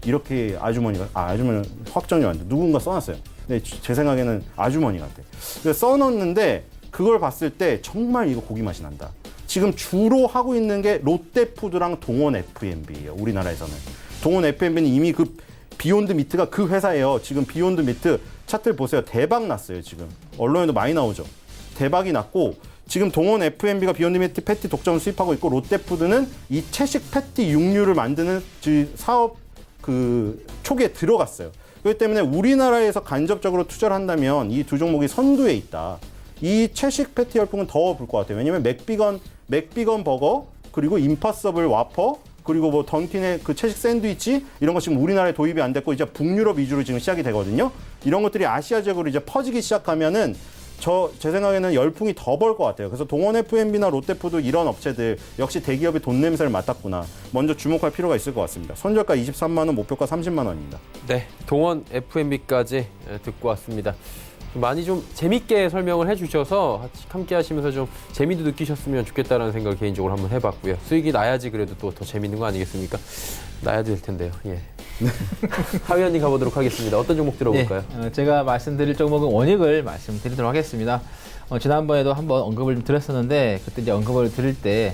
이렇게 아주머니 확정이 왔는데 누군가 써놨어요. 근데 제 생각에는 아주머니 같아. 그래서 써놨는데 그걸 봤을 때 정말 이거 고기 맛이 난다. 지금 주로 하고 있는 게 롯데푸드랑 동원 F&B예요. 우리나라에서는. 동원 F&B는 이미 그 비욘드 미트가 그 회사예요. 지금 비욘드 미트 차트를 보세요. 대박 났어요. 지금 언론에도 많이 나오죠. 대박이 났고 지금 동원 F&B가 비욘드 미트 패티 독점을 수입하고 있고 롯데푸드는 이 채식 패티 육류를 만드는 사업 그 초기에 들어갔어요. 그렇기 때문에 우리나라에서 간접적으로 투자를 한다면 이 두 종목이 선두에 있다. 이 채식 패티 열풍은 더 불 것 같아요. 왜냐면 맥비건 버거 그리고 임파서블 와퍼 그리고 뭐 던킨의 그 채식 샌드위치 이런 거 지금 우리나라에 도입이 안 됐고 이제 북유럽 위주로 지금 시작이 되거든요. 이런 것들이 아시아적으로 이제 퍼지기 시작하면은 제 생각에는 열풍이 더 벌 것 같아요. 그래서 동원 F&B나 롯데푸드 이런 업체들 역시 대기업이 돈 냄새를 맡았구나. 먼저 주목할 필요가 있을 것 같습니다. 손절가 23만 원, 목표가 30만 원입니다. 네, 동원 F&B까지 듣고 왔습니다. 많이 좀 재밌게 설명을 해주셔서 함께 하시면서 좀 재미도 느끼셨으면 좋겠다라는 생각을 개인적으로 한번 해봤고요. 수익이 나야지 그래도 또 더 재밌는 거 아니겠습니까? 나야 될 텐데요. 예. 하 위원님 가보도록 하겠습니다. 어떤 종목 들어볼까요? 네, 제가 말씀드릴 종목은 원익을 말씀드리도록 하겠습니다. 지난번에도 한번 언급을 좀 드렸었는데 그때 이제 언급을 드릴 때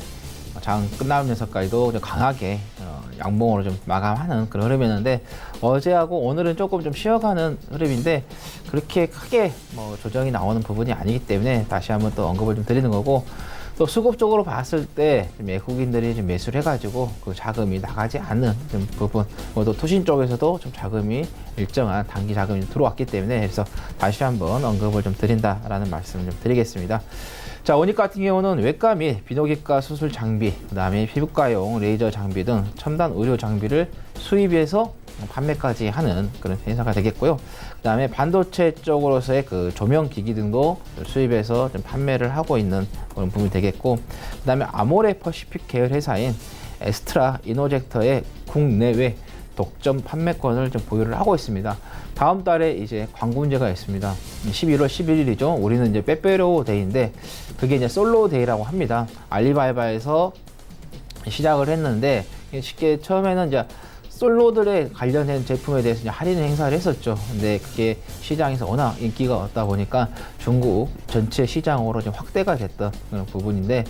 장 끝나면서까지도 좀 강하게 양봉으로 좀 마감하는 그런 흐름이었는데 어제하고 오늘은 조금 좀 쉬어가는 흐름인데 그렇게 크게 뭐 조정이 나오는 부분이 아니기 때문에 다시 한번 또 언급을 좀 드리는 거고 또 수급적으로 봤을 때 외국인들이 좀 매수를 해가지고 그 자금이 나가지 않는 좀 부분 또 투신 쪽에서도 좀 자금이 일정한 단기 자금이 들어왔기 때문에 그래서 다시 한번 언급을 좀 드린다라는 말씀을 좀 드리겠습니다. 자, 원익 같은 경우는 외과 및 비뇨기과 수술 장비, 그다음에 피부과용 레이저 장비 등 첨단 의료 장비를 수입해서 판매까지 하는 그런 회사가 되겠고요. 그다음에 반도체 쪽으로서의 그 조명 기기 등도 수입해서 좀 판매를 하고 있는 그런 부분이 되겠고, 그다음에 아모레 퍼시픽 계열 회사인 에스트라 이노젝터의 국내외 독점 판매권을 좀 보유를 하고 있습니다. 다음 달에 이제 광고 문제가 있습니다. 11월 11일이죠. 우리는 이제 빼빼로 데이인데 그게 이제 솔로 데이라고 합니다. 알리바바에서 시작을 했는데 쉽게 처음에는 이제 솔로들에 관련된 제품에 대해서 이제 할인 행사를 했었죠. 근데 그게 시장에서 워낙 인기가 없다 보니까 중국 전체 시장으로 좀 확대가 됐던 그런 부분인데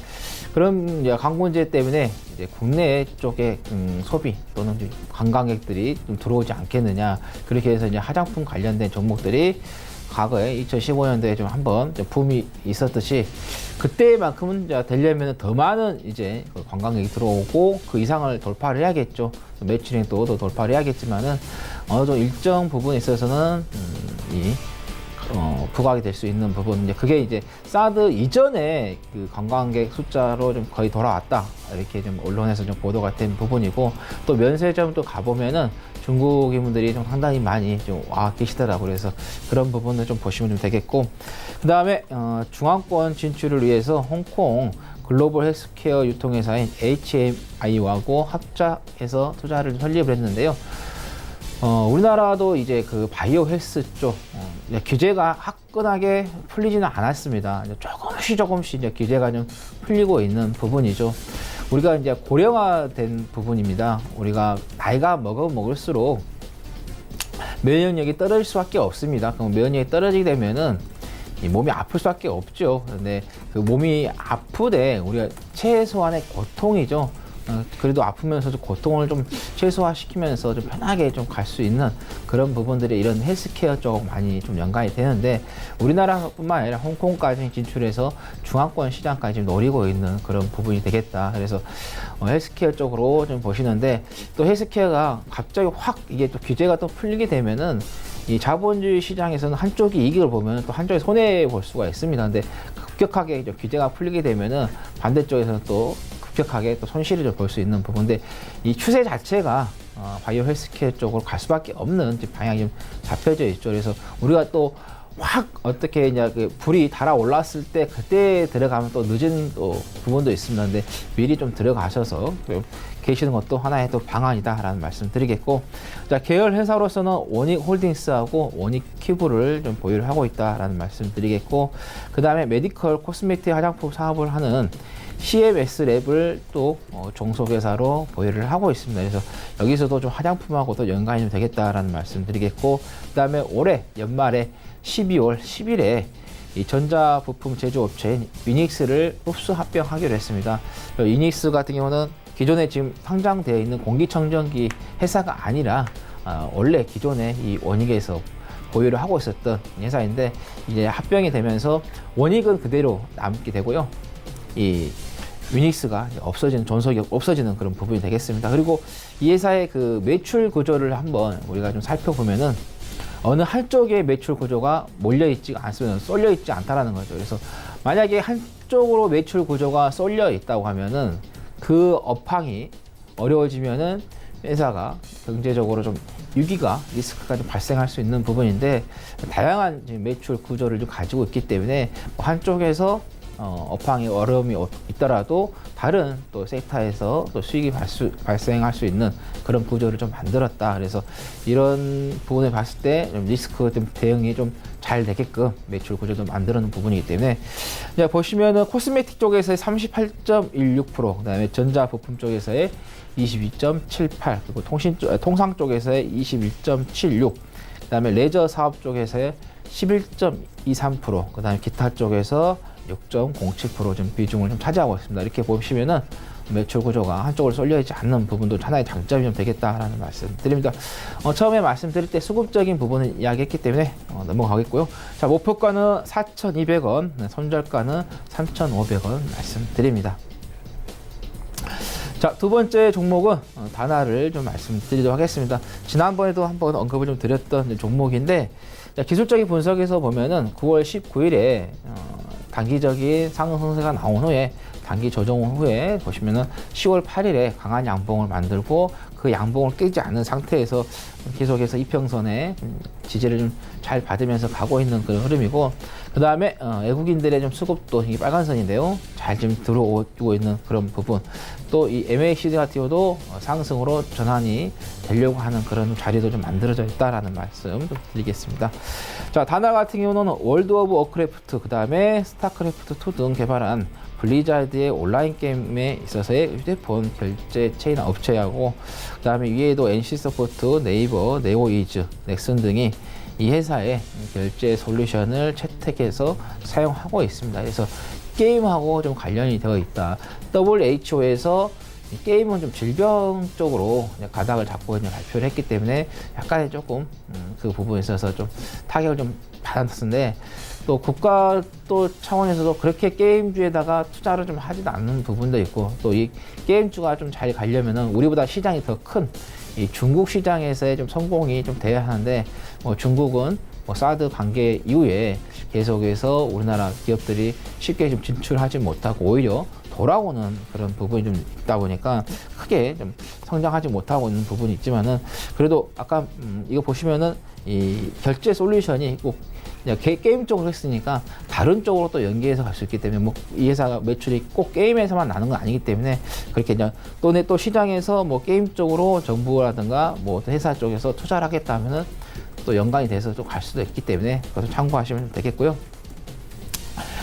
그런 이제 광고 문제 때문에 이제 국내 쪽에 소비 또는 관광객들이 좀 들어오지 않겠느냐 그렇게 해서 이제 화장품 관련된 종목들이 과거에 2015년도에 좀 한번 붐이 있었듯이 그때만큼은 되려면 더 많은 이제 관광객이 들어오고 그 이상을 돌파를 해야겠죠. 매출액도 더 돌파를 해야겠지만은 어느 정도 일정 부분에 있어서는 부각이 될 수 있는 부분, 이제 그게 이제 사드 이전에 그 관광객 숫자로 좀 거의 돌아왔다 이렇게 좀 언론에서 좀 보도가 된 부분이고 또 면세점 또 가보면은 중국인분들이 좀 상당히 많이 좀 와 계시더라고요. 그래서 그런 부분을 좀 보시면 좀 되겠고 그 다음에 중앙권 진출을 위해서 홍콩 글로벌 헬스케어 유통회사인 HMI하고 합작해서 투자를 설립을 했는데요. 우리나라도 이제 그 바이오 헬스 쪽 규제가 화끈하게 풀리지는 않았습니다. 이제 조금씩 이제 규제가 좀 풀리고 있는 부분이죠. 우리가 이제 고령화된 부분입니다. 우리가 나이가 먹을수록 면역력이 떨어질 수밖에 없습니다. 그럼 면역력이 떨어지게 되면은 이 몸이 아플 수밖에 없죠. 그런데 그 몸이 아프되 우리가 최소한의 고통이죠. 그래도 아프면서도 고통을 좀 최소화시키면서 좀 편하게 좀 갈 수 있는 그런 부분들이 이런 헬스케어 쪽 많이 좀 연관이 되는데 우리나라뿐만 아니라 홍콩까지 진출해서 중앙권 시장까지 노리고 있는 그런 부분이 되겠다. 그래서 헬스케어 쪽으로 좀 보시는데 또 헬스케어가 갑자기 확 이게 또 규제가 또 풀리게 되면은 이 자본주의 시장에서는 한쪽이 이익을 보면 또 한쪽이 손해 볼 수가 있습니다. 근데 급격하게 규제가 풀리게 되면은 반대쪽에서는 또 급격하게 또 손실을 좀 볼 수 있는 부분인데 이 추세 자체가 바이오 헬스케어 쪽으로 갈 수밖에 없는 방향이 좀 잡혀져 있죠. 그래서 우리가 또 확 어떻게 이제 그 불이 달아올랐을 때 그때 들어가면 또 늦은 또 부분도 있습니다. 근데 미리 좀 들어가셔서 계시는 것도 하나의 또 방안이다라는 말씀 드리겠고, 자, 계열 회사로서는 원익홀딩스하고 원익큐브를 좀 보유를 하고 있다라는 말씀 드리겠고, 그 다음에 메디컬 코스메틱 화장품 사업을 하는 CMS 랩을 또 종속회사로 보유를 하고 있습니다. 그래서 여기서도 좀 화장품하고도 연관이 좀 되겠다라는 말씀 드리겠고, 그 다음에 올해 연말에 12월 10일에 이 전자부품 제조업체인 유닉스를 흡수 합병하기로 했습니다. 유닉스 같은 경우는 기존에 지금 상장되어 있는 공기청정기 회사가 아니라 원래 기존에 이 원익에서 보유를 하고 있었던 회사인데 이제 합병이 되면서 원익은 그대로 남게 되고요. 이 유닉스가 없어지는 존속이 없어지는 그런 부분이 되겠습니다. 그리고 이 회사의 그 매출 구조를 한번 우리가 좀 살펴보면은 어느 한쪽의 매출 구조가 몰려있지 않으면 쏠려있지 않다라는 거죠. 그래서 만약에 한쪽으로 매출 구조가 쏠려 있다고 하면은 그 업황이 어려워지면은 회사가 경제적으로 좀 위기가 리스크가 좀 발생할 수 있는 부분인데 다양한 매출 구조를 좀 가지고 있기 때문에 한쪽에서 업황에 어려움이 있더라도 다른 또 섹터에서 또 수익이 발생할 수 있는 그런 구조를 좀 만들었다. 그래서 이런 부분을 봤을 때 좀 리스크 좀 대응이 좀 잘 되게끔 매출 구조도 만들어 놓은 부분이기 때문에 이제 보시면은 코스메틱 쪽에서의 38.16%, 그다음에 전자 부품 쪽에서의 22.78, 그리고 통상 쪽에서의 21.76, 그다음에 레저 사업 쪽에서의 11.23%, 그다음에 기타 쪽에서 6.07% 좀 비중을 좀 차지하고 있습니다. 이렇게 보시면은 매출 구조가 한쪽으로 쏠려있지 않는 부분도 하나의 장점이 좀 되겠다라는 말씀 드립니다. 처음에 말씀드릴 때 수급적인 부분을 이야기했기 때문에 넘어가겠고요. 자, 목표가는 4,200원, 손절가는 3,500원 말씀드립니다. 자, 두 번째 종목은 다나를 좀 말씀드리도록 하겠습니다. 지난번에도 한번 언급을 좀 드렸던 종목인데, 자, 기술적인 분석에서 보면은 9월 19일에 단기적인 상승세가 나온 후에 단기 조정 후에 보시면은 10월 8일에 강한 양봉을 만들고 그 양봉을 깨지 않는 상태에서 계속해서 이평선에 지지를 좀 잘 받으면서 가고 있는 그런 흐름이고, 그 다음에 외국인들의 좀 수급도 이게 빨간 선인데요, 잘 좀 들어오고 있는 그런 부분, 또 이 MACD 같은 경우도 상승으로 전환이 되려고 하는 그런 자리도 좀 만들어져 있다라는 말씀 좀 드리겠습니다. 자, 다나 같은 경우는 월드 오브 워크래프트, 그 다음에 스타크래프트 2 등 개발한 블리자드의 온라인 게임에 있어서의 휴대폰 결제 체인 업체하고, 그 다음에 위에도 NC서포트, 네이버, 네오이즈, 넥슨 등이 이 회사의 결제 솔루션을 채택해서 사용하고 있습니다. 그래서 게임하고 좀 관련이 되어 있다. WHO에서 게임은 좀 질병 쪽으로 가닥을 잡고 발표를 했기 때문에 약간의 조금 그 부분에 있어서 좀 타격을 좀 받았는데, 또 국가 또 차원에서도 그렇게 게임주에다가 투자를 좀 하지도 않는 부분도 있고, 또 이 게임주가 좀 잘 가려면은 우리보다 시장이 더 큰 이 중국 시장에서의 좀 성공이 좀 돼야 하는데, 중국은 사드 관계 이후에 계속해서 우리나라 기업들이 쉽게 좀 진출하지 못하고 오히려 돌아오는 그런 부분이 좀 있다 보니까 크게 좀 성장하지 못하고 있는 부분이 있지만은, 그래도 아까 이거 보시면은 이 결제 솔루션이 꼭 게임 쪽으로 했으니까 다른 쪽으로 또 연계해서 갈 수 있기 때문에 이 회사가 매출이 꼭 게임에서만 나는 건 아니기 때문에 그렇게 또 시장에서 게임 쪽으로 정부라든가 회사 쪽에서 투자를 하겠다 하면은 또 연관이 돼서 또 갈 수도 있기 때문에 그것을 참고하시면 되겠고요.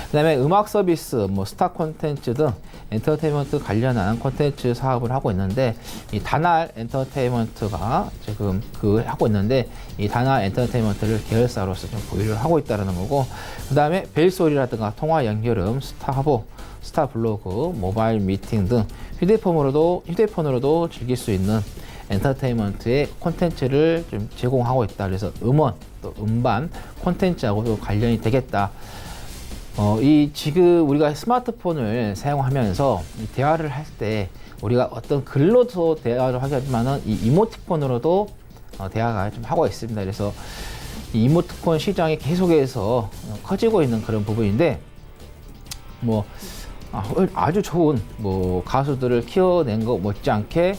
그 다음에 음악 서비스, 스타 콘텐츠 등 엔터테인먼트 관련한 콘텐츠 사업을 하고 있는데, 이 다날 엔터테인먼트가 지금 하고 있는데, 이 다날 엔터테인먼트를 계열사로서 좀 보유를 하고 있다는 거고, 그 다음에 벨소리라든가 통화 연결음, 스타하보, 스타블로그, 모바일 미팅 등 휴대폰으로도 즐길 수 있는 엔터테인먼트의 콘텐츠를 좀 제공하고 있다. 그래서 음원, 또 음반 콘텐츠하고도 관련이 되겠다. 지금 우리가 스마트폰을 사용하면서 대화를 할 때 우리가 어떤 글로도 대화를 하겠지만은 이 이모티콘으로도 대화가 좀 하고 있습니다. 그래서 이 이모티콘 시장이 계속해서 커지고 있는 그런 부분인데 뭐 아주 좋은 뭐 가수들을 키워낸 거 못지않게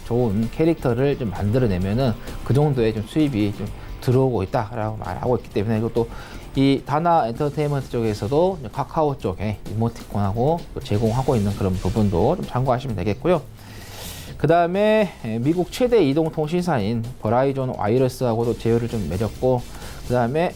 좋은 캐릭터를 좀 만들어내면은 그 정도의 좀 수입이 좀 들어오고 있다라고 말하고 있기 때문에 이것도 이 다나 엔터테인먼트 쪽에서도 카카오 쪽에 이모티콘하고 또 제공하고 있는 그런 부분도 좀 참고하시면 되겠고요. 그 다음에 미국 최대 이동통신사인 버라이존 와이어리스하고도 제휴를 좀 맺었고, 그 다음에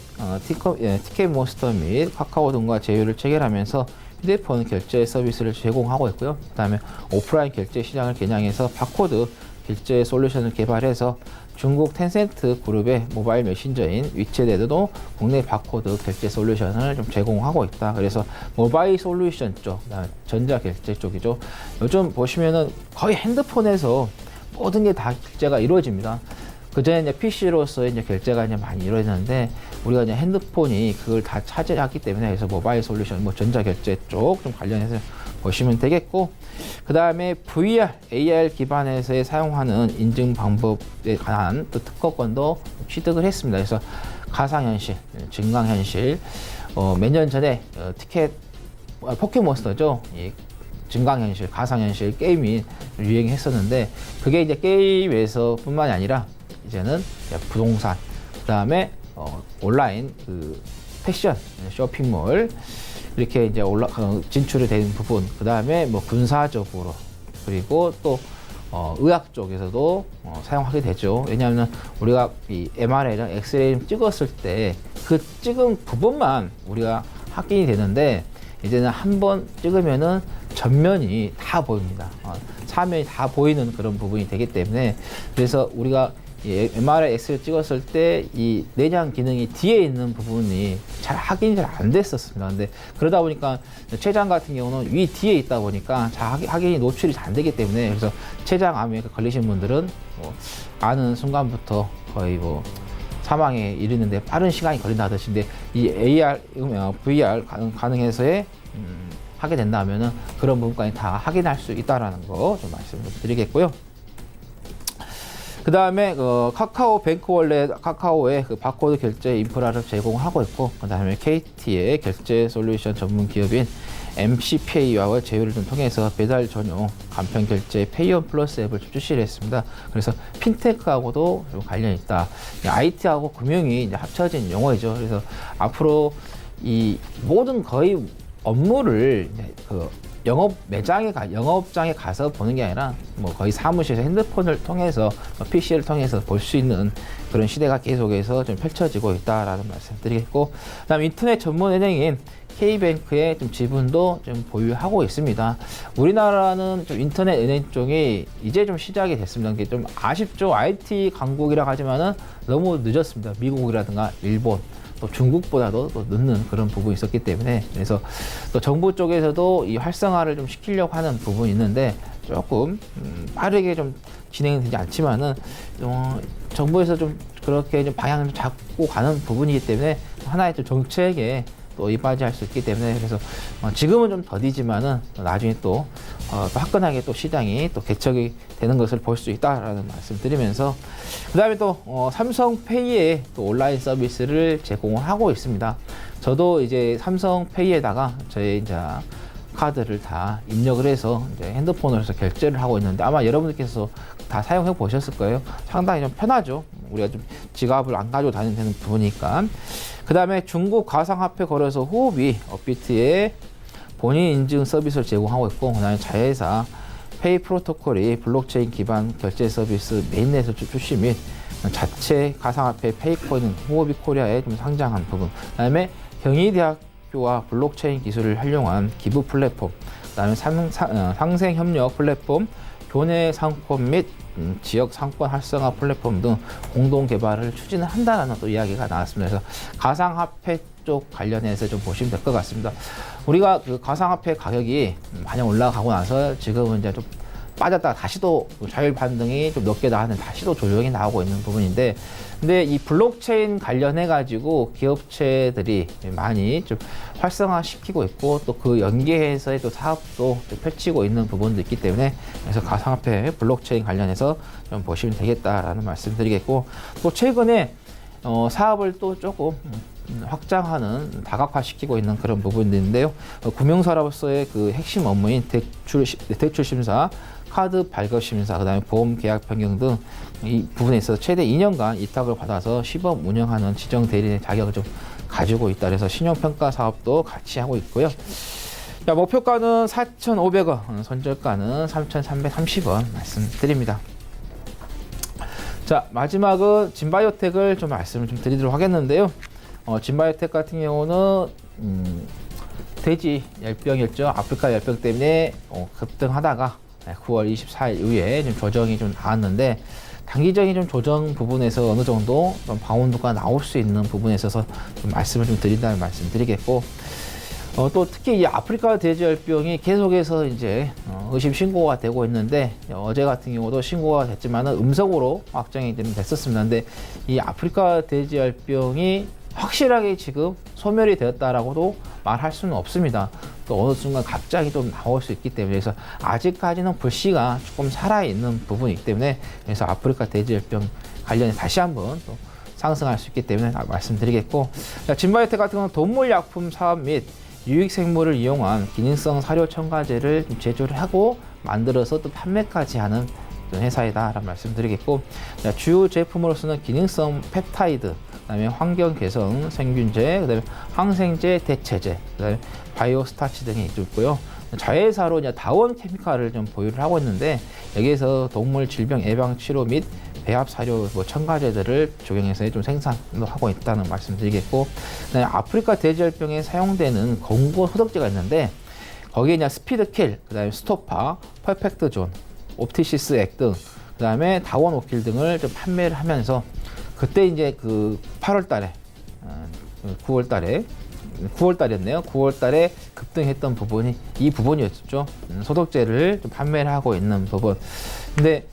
티켓몬스터 및 카카오 등과 제휴를 체결하면서 휴대폰 결제 서비스를 제공하고 있고요. 그 다음에 오프라인 결제 시장을 겨냥해서 바코드 결제 솔루션을 개발해서 중국 텐센트 그룹의 모바일 메신저인 위챗에도 국내 바코드 결제 솔루션을 좀 제공하고 있다. 그래서 모바일 솔루션 쪽, 그다음에 전자 결제 쪽이죠. 요즘 보시면은 거의 핸드폰에서 모든 게 다 결제가 이루어집니다. 그전에 이제 PC로서 이제 결제가 이제 많이 이루어졌는데 우리가 이제 핸드폰이 그걸 다 차지하기 때문에 그래서 모바일 솔루션, 뭐 전자 결제 쪽 좀 관련해서 보시면 되겠고, 그 다음에 VR, AR 기반에서 사용하는 인증 방법에 관한 또 특허권도 취득을 했습니다. 그래서 가상현실, 증강현실, 몇 년 전에 티켓 포켓몬스터죠. 이 증강현실, 가상현실 게임이 유행했었는데 그게 이제 게임에서뿐만이 아니라 이제는 부동산, 그 다음에 온라인 그 패션, 쇼핑몰 이렇게 이제 진출이 된 부분, 그 다음에 뭐 군사적으로 그리고 또 의학 쪽에서도 사용하게 되죠. 왜냐하면 우리가 이 MRI랑 엑스레이 찍었을 때 그 찍은 부분만 우리가 확인이 되는데 이제는 한 번 찍으면은 전면이 다 보입니다. 사면이 다 보이는 그런 부분이 되기 때문에 그래서 우리가 MRI 엑스레이 찍었을 때 이 내장 기능이 뒤에 있는 부분이 잘 확인이 잘 안 됐었습니다. 근데 그러다 보니까 췌장 같은 경우는 위 뒤에 있다 보니까 잘 확인이 노출이 잘 안 되기 때문에 그래서 췌장암에 걸리신 분들은 아는 순간부터 거의 뭐 사망에 이르는데 빠른 시간이 걸린다 하듯이, 근데 이 AR, VR 가능해서의 하게 된다면은 그런 부분까지 다 확인할 수 있다라는 거 좀 말씀을 드리겠고요. 그 다음에 카카오 뱅크월렛, 카카오의 그 바코드 결제 인프라를 제공하고 있고, 그 다음에 KT의 결제 솔루션 전문 기업인 MCPay와 제휴를 좀 통해서 배달 전용 간편 결제 페이온 플러스 앱을 출시를 했습니다. 그래서 핀테크하고도 좀 관련이 있다. IT하고 금융이 이제 합쳐진 용어이죠. 그래서 앞으로 이 모든 거의 업무를 그 영업장에 가서 보는 게 아니라 뭐 거의 사무실에서 핸드폰을 통해서 PC를 통해서 볼 수 있는 그런 시대가 계속해서 좀 펼쳐지고 있다라는 말씀드리겠고, 그다음 인터넷 전문 은행인 K뱅크의 좀 지분도 좀 보유하고 있습니다. 우리나라는 좀 인터넷 은행 쪽이 이제 좀 시작이 됐습니다. 이게 좀 아쉽죠. IT 강국이라 하지만은 너무 늦었습니다. 미국이라든가 일본, 또 중국보다도 또 늦는 그런 부분이 있었기 때문에 그래서 또 정부 쪽에서도 이 활성화를 좀 시키려고 하는 부분이 있는데 조금 빠르게 좀 진행이 되지 않지만은 정부에서 좀 그렇게 좀 방향을 좀 잡고 가는 부분이기 때문에 하나의 좀 정책에 또 이바지할 수 있기 때문에 그래서 지금은 좀 더디지만은 나중에 또 화끈하게 또 시장이 또 개척이 되는 것을 볼 수 있다라는 말씀드리면서 그다음에 또 삼성페이의 또 온라인 서비스를 제공하고 있습니다. 저도 이제 삼성페이에다가 저희 이제 카드를 다 입력을 해서 이제 핸드폰으로 해서 결제를 하고 있는데 아마 여러분들께서 다 사용해 보셨을 거예요. 상당히 좀 편하죠. 우리가 좀 지갑을 안 가지고 다니는 되는 부분이니까. 그 다음에 중국 가상화폐 거래소 후오비 업비트의 본인 인증 서비스를 제공하고 있고, 그 다음에 자회사 페이 프로토콜이 블록체인 기반 결제 서비스 메인넷을 출시 및 자체 가상화폐 페이코인 후오비 코리아에 좀 상장한 부분, 그 다음에 경희대학교와 블록체인 기술을 활용한 기부 플랫폼, 그 다음에 상생협력 플랫폼, 교내 상권 및 지역 상권 활성화 플랫폼 등 공동 개발을 추진한다는 또 이야기가 나왔습니다. 그래서 가상화폐 쪽 관련해서 좀 보시면 될 것 같습니다. 우리가 그 가상화폐 가격이 많이 올라가고 나서 지금은 이제 좀 빠졌다가 다시 또 자율 반등이 좀 높게 나왔는데 다시 또 조정이 나오고 있는 부분인데, 근데 이 블록체인 관련해 가지고 기업체들이 많이 좀 활성화 시키고 있고 또 그 연계해서의 또 사업도 좀 펼치고 있는 부분도 있기 때문에 그래서 가상화폐 블록체인 관련해서 좀 보시면 되겠다라는 말씀드리겠고, 또 최근에 사업을 또 조금 확장하는 다각화시키고 있는 그런 부분인데요. 금융사로서의 그 핵심 업무인 대출 심사, 카드 발급 심사, 그다음에 보험 계약 변경 등 이 부분에 있어서 최대 2년간 위탁을 받아서 시범 운영하는 지정 대리인의 자격을 좀 가지고 있다. 그래서 신용평가 사업도 같이 하고 있고요. 자, 목표가는 4,500원, 손절가는 3,330원 말씀드립니다. 자, 마지막은 진바이오텍을 좀 말씀을 좀 드리도록 하겠는데요. 진바이오텍 같은 경우는 돼지 열병이었죠. 아프리카 열병 때문에 급등하다가 9월 24일 이후에 좀 조정이 좀 나왔는데 단기적인 좀 조정 부분에서 어느 정도 좀 바운드가 나올 수 있는 부분에 있어서 좀 말씀을 좀 드린다는 말씀드리겠고, 또 특히 이 아프리카 돼지열병이 계속해서 이제 의심 신고가 되고 있는데 어제 같은 경우도 신고가 됐지만은 음성으로 확정이 됐었습니다. 근데 이 아프리카 돼지열병이 확실하게 지금 소멸이 되었다라고도 말할 수는 없습니다. 또 어느 순간 갑자기 좀 나올 수 있기 때문에 그래서 아직까지는 불씨가 조금 살아있는 부분이기 때문에 그래서 아프리카 돼지열병 관련해 다시 한번 또 상승할 수 있기 때문에 말씀드리겠고, 진바이오텍 같은 경우는 동물약품 사업 및 유익생물을 이용한 기능성 사료 첨가제를 제조를 하고 만들어서 또 판매까지 하는 회사이다라는 말씀드리겠고, 주요 제품으로서는 기능성 펩타이드, 그다음에 환경 개선 생균제, 그다음에 항생제 대체제, 그다음에 바이오 스타치 등이 있고요. 자회사로 이제 다원 케미칼을 좀 보유를 하고 있는데 여기에서 동물 질병 예방 치료 및 배합 사료 첨가제들을 적용해서 좀 생산도 하고 있다는 말씀드리겠고, 그다음에 아프리카 돼지열병에 사용되는 공고 소독제가 있는데 거기에 이제 스피드킬, 그다음에 스토파, 퍼펙트 존, 옵티시스 액 등, 그다음에 다원 오킬 등을 좀 판매를 하면서 그때 이제 그 8월 달에 9월 달이었네요. 9월 달에 급등했던 부분이 이 부분이었죠. 소독제를 좀 판매를 하고 있는 부분. 근데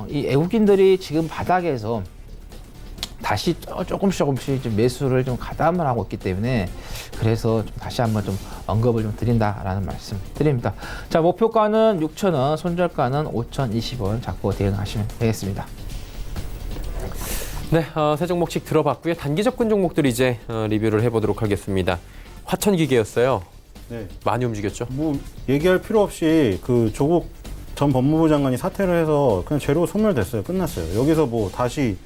이 외국인들이 지금 바닥에서 다시 조금씩 좀 매수를 좀 가담을 하고 있기 때문에 그래서 좀 다시 한번 좀 언급을 좀 드린다라는 말씀 드립니다. 자, 목표가는 6,000원, 손절가는 5,020원 잡고 대응하시면 되겠습니다. 네, 세 종목씩 들어봤고요. 단기 접근 종목들 이제 리뷰를 해보도록 하겠습니다. 화천기계였어요. 네. 많이 움직였죠? 뭐 얘기할 필요 없이 그 조국 전 법무부 장관이 사퇴를 해서 그냥 제로 소멸됐어요. 끝났어요. 여기서 뭐 다시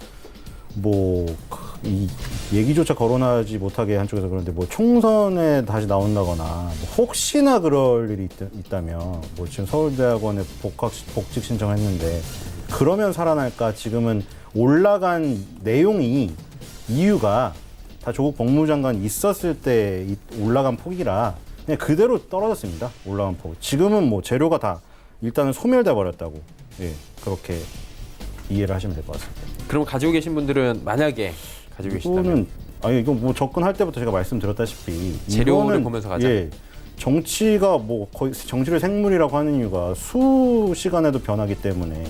이 얘기조차 거론하지 못하게 한쪽에서 그런데 뭐 총선에 다시 나온다거나 뭐 혹시나 그럴 일이 있다면 뭐 지금 서울대학원에 복직 신청했는데 그러면 살아날까. 지금은 올라간 내용이 이유가 다 조국 법무부 장관이 있었을 때 올라간 폭이라 그냥 그대로 떨어졌습니다. 올라간 폭. 지금은 뭐 재료가 다 일단은 소멸돼 버렸다고, 예, 그렇게 이해를 하시면 될 것 같습니다. 그럼 가지고 계신 분들은 만약에 가지고 계시다면 이건 뭐 접근할 때부터 제가 말씀드렸다시피 재료를 이거는, 보면서 가자. 예, 정치가 뭐 거의 정치를 생물이라고 하는 이유가 수시간에도 변하기 때문에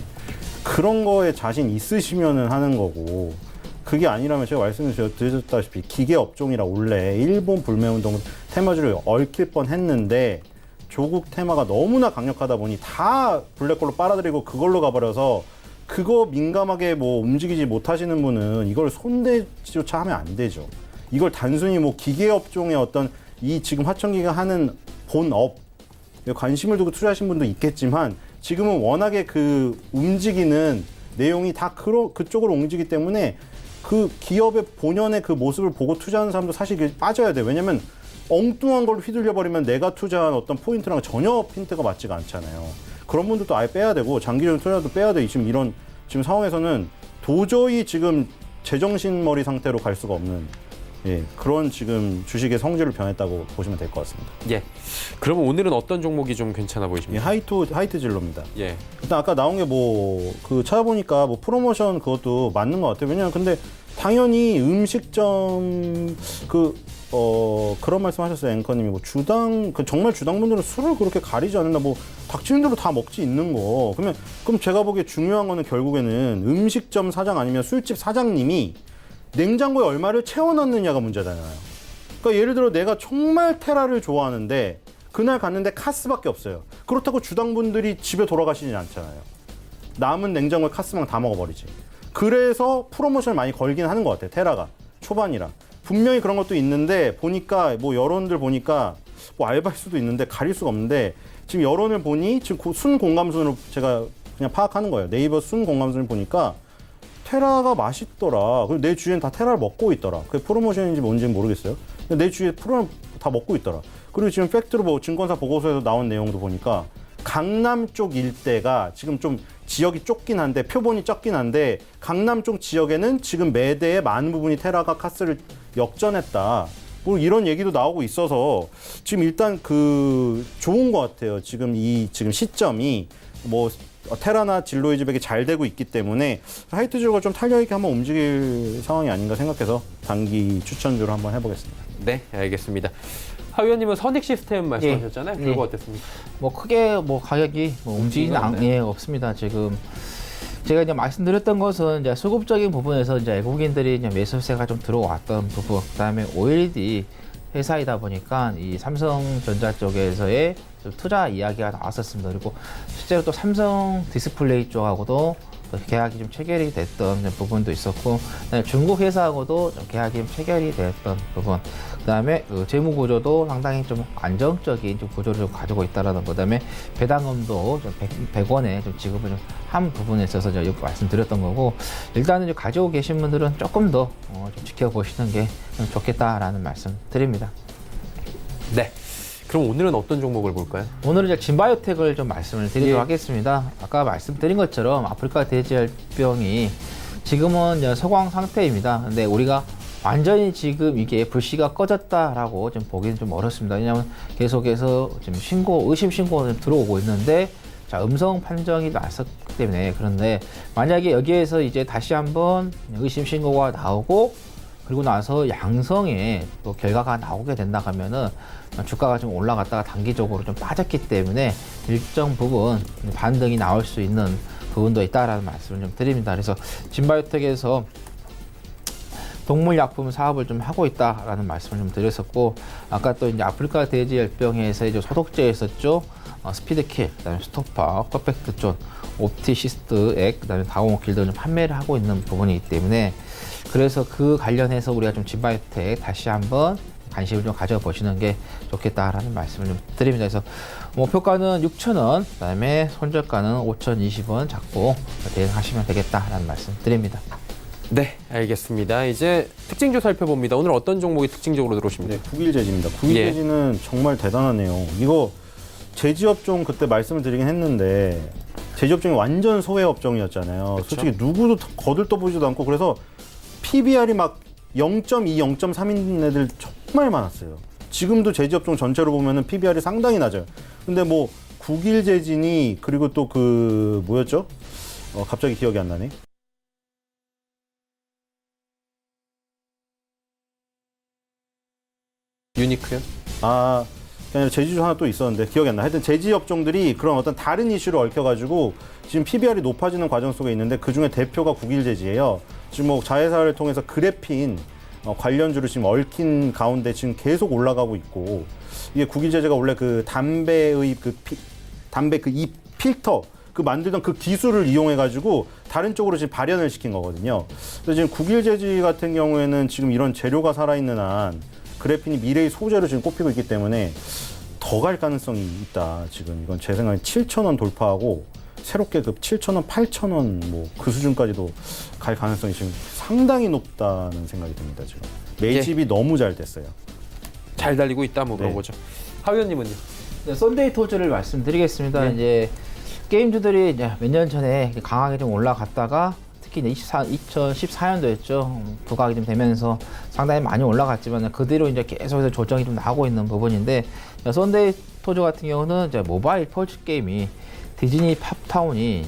그런 거에 자신 있으시면은 하는 거고, 그게 아니라면 제가 말씀을 드렸다시피 기계 업종이라 원래 일본 불매운동 테마주를 얽힐 뻔했는데 조국 테마가 너무나 강력하다 보니 다 블랙홀로 빨아들이고 그걸로 가버려서 그거 민감하게 뭐 움직이지 못하시는 분은 이걸 손대조차 하면 안 되죠. 이걸 단순히 뭐 기계업종의 어떤 이 지금 화천기가 하는 본업 관심을 두고 투자하신 분도 있겠지만 지금은 워낙에 그 움직이는 내용이 다 그쪽으로 움직이기 때문에 그 기업의 본연의 그 모습을 보고 투자하는 사람도 사실 빠져야 돼요. 왜냐면 엉뚱한 걸 휘둘려 버리면 내가 투자한 어떤 포인트랑 전혀 핀트가 맞지가 않잖아요. 그런 분들도 아예 빼야 되고 장기적인 투자도 빼야 돼. 지금 상황에서는 도저히 지금 제정신머리 상태로 갈 수가 없는, 예, 그런 지금 주식의 성질을 변했다고 보시면 될 것 같습니다. 예. 그러면 오늘은 어떤 종목이 좀 괜찮아 예, 보이십니까? 하이트 진로입니다. 예. 일단 아까 나온 게 뭐 그 찾아보니까 뭐 프로모션 그것도 맞는 것 같아요. 왜냐면 근데 당연히 음식점 그런 말씀하셨어요, 앵커님이. 뭐 정말 주당분들은 술을 그렇게 가리지 않는다. 뭐 닥치는 대로 다 먹지 있는 거. 그럼 제가 보기에 중요한 거는 결국에는 음식점 사장 아니면 술집 사장님이 냉장고에 얼마를 채워넣느냐가 문제잖아요. 그러니까 예를 들어 내가 정말 테라를 좋아하는데 그날 갔는데 카스밖에 없어요. 그렇다고 주당분들이 집에 돌아가시진 않잖아요. 남은 냉장고에 카스만 다 먹어버리지. 그래서 프로모션을 많이 걸긴 하는 것 같아요. 테라가 초반이라 분명히 그런 것도 있는데 보니까 뭐 여론들 보니까 뭐 알바일 수도 있는데 가릴 수가 없는데 지금 여론을 보니 지금 순 공감순으로 제가 그냥 파악하는 거예요. 네이버 순 공감순을 보니까 테라가 맛있더라. 그리고 내 주위엔 다 테라를 먹고 있더라. 그게 프로모션인지 뭔지는 모르겠어요. 근데 내 주위에 프로를 다 먹고 있더라. 그리고 지금 팩트로 뭐 증권사 보고서에서 나온 내용도 보니까 강남 쪽 일대가 지금 좀 지역이 좁긴 한데 표본이 적긴 한데 강남 쪽 지역에는 지금 매대의 많은 부분이 테라가 카스를 역전했다. 뭐 이런 얘기도 나오고 있어서 지금 일단 그 좋은 것 같아요. 지금 시점이 뭐 테라나 진로이즈백이 잘 되고 있기 때문에 하이트주가 좀 탄력 있게 한번 움직일 상황이 아닌가 생각해서 단기 추천주로 한번 해보겠습니다. 네, 알겠습니다. 하 의원님은 선익 시스템 말씀하셨잖아요. 예. 결과 어땠습니까? 뭐 크게 뭐 가격이 뭐 움직이는 예, 없습니다. 지금 제가 이제 말씀드렸던 것은 이제 수급적인 부분에서 이제 외국인들이 이제 매수세가 좀 들어왔던 부분, 그다음에 OLED 회사이다 보니까 이 삼성전자 쪽에서의 좀 투자 이야기가 나왔었습니다. 그리고 실제로 또 삼성 디스플레이 쪽하고도 또 계약이 좀 체결이 됐던 부분도 있었고, 그다음에 중국 회사하고도 좀 계약이 좀 체결이 됐던 부분, 그다음에 재무 구조도 상당히 좀 안정적인 좀 구조를 좀 가지고 있다라는 거, 그다음에 배당금도 좀 100원에 좀 지급을 좀 한 부분에 있어서 제가 말씀드렸던 거고, 일단은 좀 가지고 계신 분들은 조금 더 좀 지켜보시는 게 좀 좋겠다라는 말씀 드립니다. 네. 그럼 오늘은 어떤 종목을 볼까요? 오늘은 이제 진바이오텍을 좀 말씀을 드리도록 예. 하겠습니다. 아까 말씀드린 것처럼 아프리카 돼지열병이 지금은 이제 소강 상태입니다. 근데 우리가 완전히 지금 이게 불씨가 꺼졌다라고 좀 보기는 좀 어렵습니다. 왜냐하면 계속해서 지금 의심 신고가 들어오고 있는데, 자, 음성 판정이 났었기 때문에. 그런데 만약에 여기에서 이제 다시 한번 의심 신고가 나오고 그리고 나서 양성의 또 결과가 나오게 된다 하면은 주가가 좀 올라갔다가 단기적으로 좀 빠졌기 때문에 일정 부분 반등이 나올 수 있는 부분도 있다라는 말씀을 좀 드립니다. 그래서 진바이오텍에서 동물약품 사업을 좀 하고 있다라는 말씀을 좀 드렸었고, 아까 또 이제 아프리카 돼지열병에서 이제 소독제 있었죠. 스피드킬, 그다음에 스토파, 퍼펙트존, 옵티시스트액, 그다음에 다공오킬도 좀 판매를 하고 있는 부분이기 때문에, 그래서 그 관련해서 우리가 좀 진바이오텍 다시 한번 관심을 좀 가져보시는 게 좋겠다라는 말씀을 좀 드립니다. 그래서 목표가는 6,000원, 그다음에 손절가는 5,020원 잡고 대응하시면 되겠다라는 말씀 드립니다. 네, 알겠습니다. 이제 특징주 살펴봅니다. 오늘 어떤 종목이 특징적으로 들어오십니까? 네, 국일제지입니다. 국일제지는 정말 대단하네요. 이거 제지업종 그때 말씀을 드리긴 했는데 제지업종이 완전 소외 업종이었잖아요. 그쵸? 솔직히 누구도 거들떠보지도 않고, 그래서 PBR이 막 0.2, 0.3인 애들 정말 많았어요. 지금도 제지업종 전체로 보면은 PBR이 상당히 낮아요. 근데 뭐 국일제진이, 그리고 또 그 뭐였죠? 갑자기 기억이 안 나네. 유니크요? 아, 그게 아니라 제지주 하나 또 있었는데 기억이 안 나. 하여튼 제지 업종들이 그런 어떤 다른 이슈로 얽혀가지고 지금 PBR이 높아지는 과정 속에 있는데, 그 중에 대표가 국일제지예요. 지금 뭐 자회사를 통해서 그래핀 관련주를 지금 얽힌 가운데 지금 계속 올라가고 있고, 이게 국일제재가 원래 그 담배의 담배 그 이 필터 그 만들던 그 기술을 이용해가지고 다른 쪽으로 지금 발현을 시킨 거거든요. 그래서 지금 국일제지 같은 경우에는 지금 이런 재료가 살아있는 한 그래핀이 미래의 소재로 지금 꼽히고 있기 때문에 더 갈 가능성이 있다. 지금 이건 제 생각에 7,000원 돌파하고 새롭게 그 7,000원, 8,000원 뭐 그 수준까지도 갈 가능성이 지금 상당히 높다는 생각이 듭니다. 지금 매집이 너무 잘 됐어요. 잘 달리고 있다, 뭐 그런 네. 거죠. 하 의원님은요? 네, 썬데이 토즈를 말씀드리겠습니다. 네. 이제 게임주들이 이제 몇 년 전에 강하게 좀 올라갔다가 특히 2014년도였죠. 부각이 좀 되면서 상당히 많이 올라갔지만 그대로 이제 계속해서 조정이 좀 나오고 있는 부분인데, 썬데이 토즈 같은 경우는 이제 모바일 펄스 게임이 디즈니 팝타운이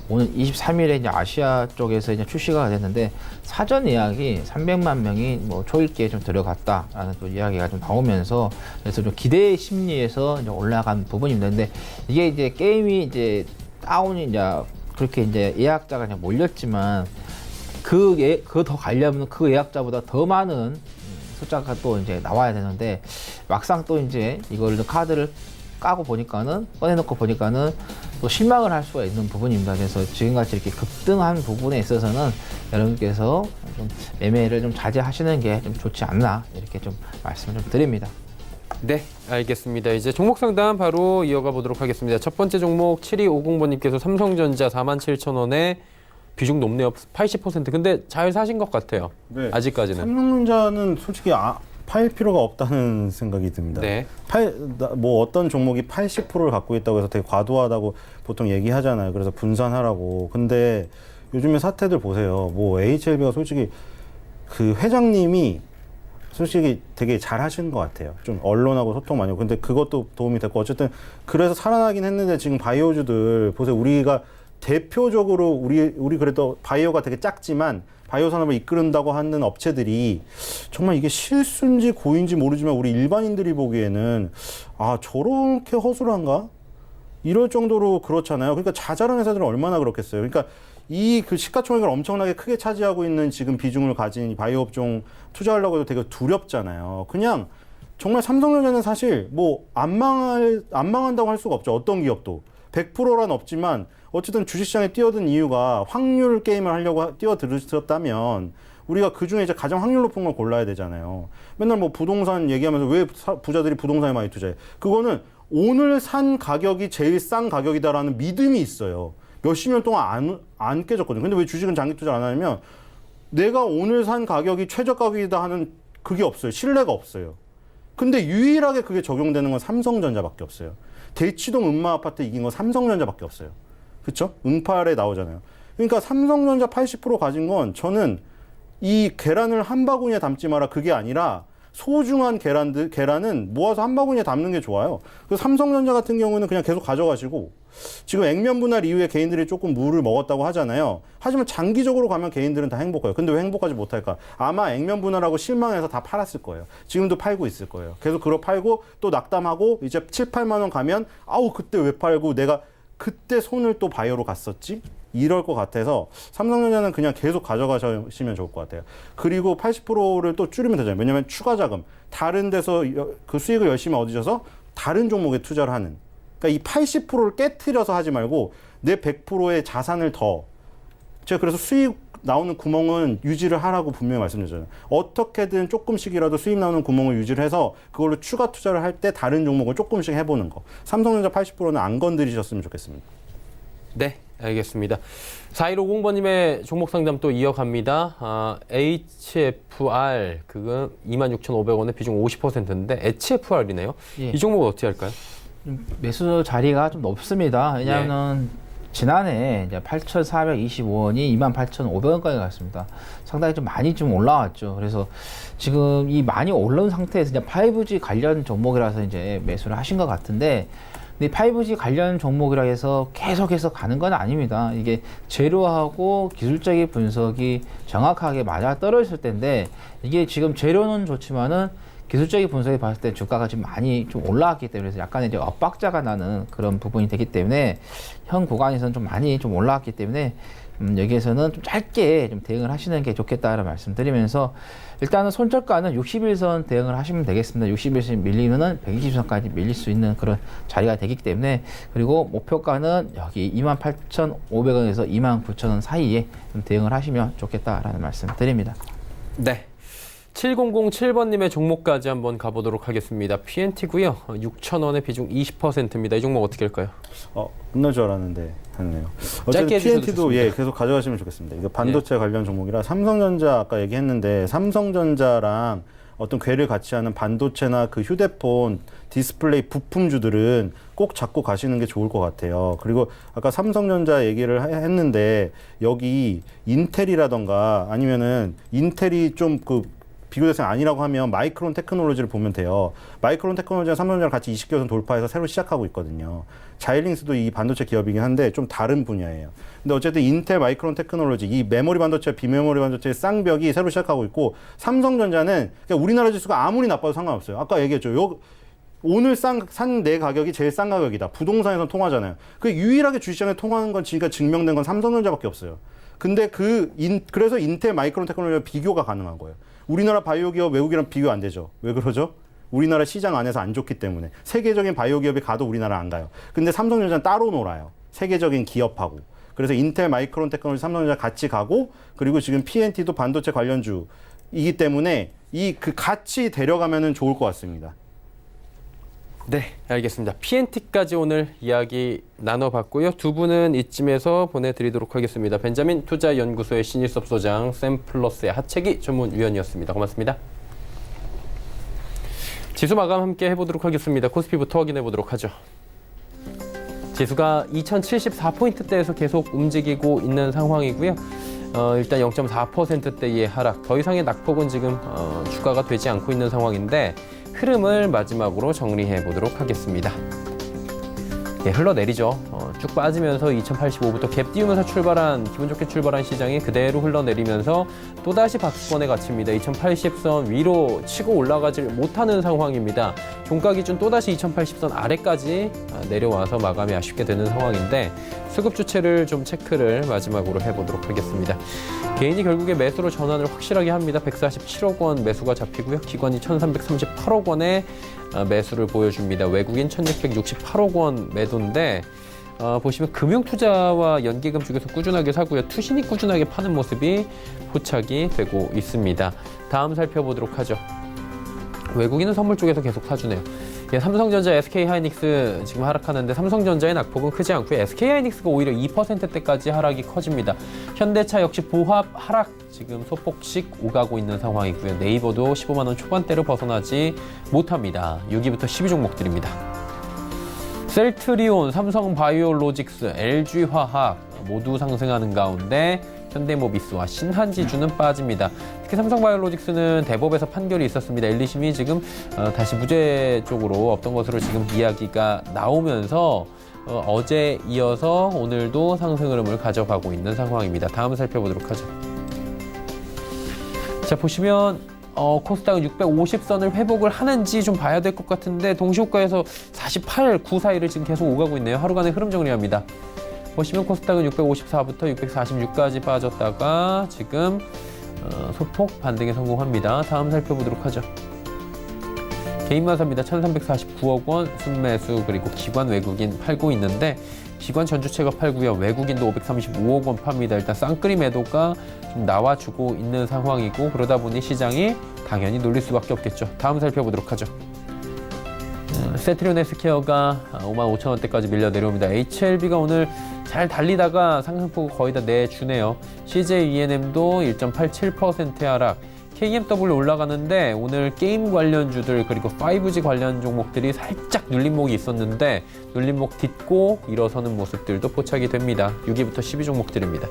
오늘 23일에 이제 아시아 쪽에서 이제 출시가 됐는데, 사전 예약이 300만 명이 뭐 초읽기에 좀 들어갔다라는 또 이야기가 좀 나오면서, 그래서 좀 기대 심리에서 이제 올라간 부분입니다. 근데 이게 이제 게임이 이제 다운이 이제 그렇게 이제 예약자가 그냥 몰렸지만, 그 더 가려면 그 예약자보다 더 많은 숫자가 또 이제 나와야 되는데, 막상 또 이제 이걸 카드를 까고 보니까는, 꺼내놓고 보니까는 또 실망을 할 수가 있는 부분입니다. 그래서 지금같이 이렇게 급등한 부분에 있어서는 여러분께서 좀 매매를 좀 자제하시는 게 좀 좋지 않나 이렇게 좀 말씀을 좀 드립니다. 네, 알겠습니다. 이제 종목 상담 바로 이어가 보도록 하겠습니다. 첫 번째 종목 7250번님께서 삼성전자 47,000원에 비중 높네요. 80%. 근데 잘 사신 것 같아요. 네. 아직까지는. 삼성전자는 솔직히 팔 필요가 없다는 생각이 듭니다. 네. 뭐 어떤 종목이 80%를 갖고 있다고 해서 되게 과도하다고 보통 얘기하잖아요. 그래서 분산하라고. 근데 요즘에 사태들 보세요. 뭐 HLB가 솔직히 그 회장님이 솔직히 되게 잘 하시는 것 같아요. 좀 언론하고 소통 많이 하고. 근데 그것도 도움이 됐고 어쨌든 그래서 살아나긴 했는데 지금 바이오주들 보세요. 우리가 대표적으로 우리 그래도 바이오가 되게 작지만 바이오 산업을 이끌는다고 하는 업체들이 정말 이게 실수인지 고인지 모르지만 우리 일반인들이 보기에는 저렇게 허술한가? 이럴 정도로 그렇잖아요. 그러니까 자잘한 회사들은 얼마나 그렇겠어요. 그러니까 그 시가총액을 엄청나게 크게 차지하고 있는 지금 비중을 가진 이 바이오 업종 투자하려고 해도 되게 두렵잖아요. 그냥 정말 삼성전자는 사실 뭐 안 망한다고 할 수가 없죠. 어떤 기업도. 100%란 없지만 어쨌든 주식시장에 뛰어든 이유가 확률 게임을 하려고 뛰어들었다면 우리가 그중에 이제 가장 확률 높은 걸 골라야 되잖아요. 맨날 뭐 부동산 얘기하면서 왜 부자들이 부동산에 많이 투자해? 그거는 오늘 산 가격이 제일 싼 가격이다라는 믿음이 있어요. 몇십 년 동안 안 깨졌거든요. 근데 왜 주식은 장기 투자를 안 하냐면 내가 오늘 산 가격이 최저 가격이다 하는 그게 없어요. 신뢰가 없어요. 근데 유일하게 그게 적용되는 건 삼성전자밖에 없어요. 대치동 음마아파트 이긴 건 삼성전자밖에 없어요. 그렇죠? 응팔에 나오잖아요. 그러니까 삼성전자 80% 가진 건 저는 이 계란을 한 바구니에 담지 마라 그게 아니라 소중한 계란은 모아서 한 바구니에 담는 게 좋아요. 그래서 삼성전자 같은 경우는 그냥 계속 가져가시고 지금 액면 분할 이후에 개인들이 조금 물을 먹었다고 하잖아요. 하지만 장기적으로 가면 개인들은 다 행복해요. 근데 왜 행복하지 못할까? 아마 액면 분할하고 실망해서 다 팔았을 거예요. 지금도 팔고 있을 거예요. 계속 그거 팔고 또 낙담하고 이제 7, 8만 원 가면 그때 왜 팔고 내가 그때 손을 또 바이오로 갔었지? 이럴 것 같아서 삼성전자는 그냥 계속 가져가시면 좋을 것 같아요. 그리고 80%를 또 줄이면 되잖아요. 왜냐하면 추가 자금, 다른 데서 그 수익을 열심히 얻으셔서 다른 종목에 투자를 하는. 그러니까 이 80%를 깨트려서 하지 말고 내 100%의 자산을 제가 그래서 수익 나오는 구멍은 유지를 하라고 분명히 말씀드렸잖아요. 어떻게든 조금씩이라도 수익 나오는 구멍을 유지를 해서 그걸로 추가 투자를 할 때 다른 종목을 조금씩 해보는 거. 삼성전자 80%는 안 건드리셨으면 좋겠습니다. 네, 알겠습니다. 4150번님의 종목 상담 또 이어갑니다. HFR, 그거 26,500원에 비중 50%인데 HFR이네요. 예. 이 종목은 어떻게 할까요? 매수 자리가 좀 높습니다. 왜냐하면 지난해 이제 8,425원이 28,500원까지 갔습니다. 상당히 좀 많이 좀 올라왔죠. 그래서 지금 이 많이 올라온 상태에서 이제 5G 관련 종목이라서 이제 매수를 하신 것 같은데, 근데 5G 관련 종목이라 해서 계속해서 가는 건 아닙니다. 이게 재료하고 기술적인 분석이 정확하게 맞아 떨어졌을 텐데, 이게 지금 재료는 좋지만은 기술적인 분석에 봤을 때 주가가 지금 많이 좀 올라왔기 때문에 약간의 이제 엇박자가 나는 그런 부분이 되기 때문에 현 구간에서는 좀 많이 좀 올라왔기 때문에 여기에서는 좀 짧게 좀 대응을 하시는 게 좋겠다라는 말씀드리면서 일단은 손절가는 61선 대응을 하시면 되겠습니다. 61선 밀리면은 120선까지 밀릴 수 있는 그런 자리가 되기 때문에, 그리고 목표가는 여기 28,500원에서 29,000원 사이에 좀 대응을 하시면 좋겠다라는 말씀드립니다. 네. 7007번님의 종목까지 한번 가보도록 하겠습니다. PNT고요. 6,000원의 비중 20%입니다. 이 종목 어떻게 할까요? 끝날 줄 알았는데 했네요. 어쨌든 짧게 해주셔도 PNT도 좋습니다. 계속 가져가시면 좋겠습니다. 이거 반도체 관련 종목이라 삼성전자 아까 얘기했는데 삼성전자랑 어떤 궤를 같이 하는 반도체나 그 휴대폰 디스플레이 부품주들은 꼭 잡고 가시는 게 좋을 것 같아요. 그리고 아까 삼성전자 얘기를 했는데 여기 인텔이라던가 아니면은 인텔이 좀 비교 대상 아니라고 하면 마이크론 테크놀로지를 보면 돼요. 마이크론 테크놀로지가 삼성전자랑 같이 20개선 돌파해서 새로 시작하고 있거든요. 자일링스도 이 반도체 기업이긴 한데 좀 다른 분야예요. 근데 어쨌든 인텔 마이크론 테크놀로지, 이 메모리 반도체, 비메모리 반도체의 쌍벽이 새로 시작하고 있고, 삼성전자는 그러니까 우리나라 지수가 아무리 나빠도 상관없어요. 아까 얘기했죠. 오늘 산 내 가격이 제일 싼 가격이다. 부동산에선 통하잖아요. 그 유일하게 주식시장에 통하는 건 지금까지 증명된 건 삼성전자밖에 없어요. 근데 그래서 인텔 마이크론 테크놀로지와 비교가 가능한 거예요. 우리나라 바이오 기업 외국이랑 비교 안 되죠. 왜 그러죠? 우리나라 시장 안에서 안 좋기 때문에. 세계적인 바이오 기업이 가도 우리나라 안 가요. 근데 삼성전자는 따로 놀아요. 세계적인 기업하고 그래서 인텔, 마이크론 테크놀로지, 삼성전자 같이 가고 그리고 지금 PNT도 반도체 관련주이기 때문에 이 그 같이 데려가면은 좋을 것 같습니다. 네, 알겠습니다. PNT까지 오늘 이야기 나눠봤고요. 두 분은 이쯤에서 보내드리도록 하겠습니다. 벤자민 투자연구소의 신일섭 소장, 샘플러스의 하채기 전문위원이었습니다. 고맙습니다. 지수 마감 함께 해보도록 하겠습니다. 코스피부터 확인해 보도록 하죠. 지수가 2074포인트대에서 계속 움직이고 있는 상황이고요. 일단 0.4%대의 하락, 더 이상의 낙폭은 지금 추가가 되지 않고 있는 상황인데 흐름을 마지막으로 정리해 보도록 하겠습니다. 예, 흘러내리죠. 쭉 빠지면서 2085부터 갭 띄우면서 기분 좋게 출발한 시장이 그대로 흘러내리면서 또다시 박스권에 갇힙니다. 2080선 위로 치고 올라가지 못하는 상황입니다. 종가 기준 또다시 2080선 아래까지 내려와서 마감이 아쉽게 되는 상황인데 수급 주체를 좀 체크를 마지막으로 해보도록 하겠습니다. 개인이 결국에 매수로 전환을 확실하게 합니다. 147억 원 매수가 잡히고요. 기관이 1338억 원의 매수를 보여줍니다. 외국인 1668억 원 매도인데 보시면 금융투자와 연기금 쪽에서 꾸준하게 사고요. 투신이 꾸준하게 파는 모습이 포착이 되고 있습니다. 다음 살펴보도록 하죠. 외국인은 선물 쪽에서 계속 사주네요. 예, 삼성전자, SK하이닉스 지금 하락하는데 삼성전자의 낙폭은 크지 않고요. SK하이닉스가 오히려 2%대까지 하락이 커집니다. 현대차 역시 보합 하락 지금 소폭씩 오가고 있는 상황이고요. 네이버도 15만 원 초반대로 벗어나지 못합니다. 6위부터 12 종목들입니다. 셀트리온, 삼성바이오로직스, LG화학 모두 상승하는 가운데 현대모비스와 신한지주는 빠집니다. 특히 삼성바이오로직스는 대법에서 판결이 있었습니다. 1, 2심이 지금 다시 무죄 쪽으로 없던 것으로 지금 이야기가 나오면서 어제 이어서 오늘도 상승 흐름을 가져가고 있는 상황입니다. 다음 살펴보도록 하죠. 자, 보시면 코스닥은 650선을 회복을 하는지 좀 봐야 될 것 같은데 동시호가에서 48, 9 사이를 지금 계속 오가고 있네요. 하루간의 흐름 정리합니다. 보시면 코스닥은 654부터 646까지 빠졌다가 지금 소폭 반등에 성공합니다. 다음 살펴보도록 하죠. 개인마사입니다. 1349억 원 순매수 그리고 기관 외국인 팔고 있는데 기관 전주체가 팔고요. 외국인도 535억 원 팝니다. 일단 쌍끌이 매도가 좀 나와주고 있는 상황이고 그러다 보니 시장이 당연히 놀릴 수밖에 없겠죠. 다음 살펴보도록 하죠. 세트리온 헬스케어가 55,000원대까지 밀려 내려옵니다. HLB가 오늘 잘 달리다가 상승폭을 거의 다 내주네요. CJ ENM도 1.87% 하락. KMW 올라가는데 오늘 게임 관련주들 그리고 5G 관련 종목들이 살짝 눌림목이 있었는데 눌림목 딛고 일어서는 모습들도 포착이 됩니다. 6위부터 12 종목들입니다.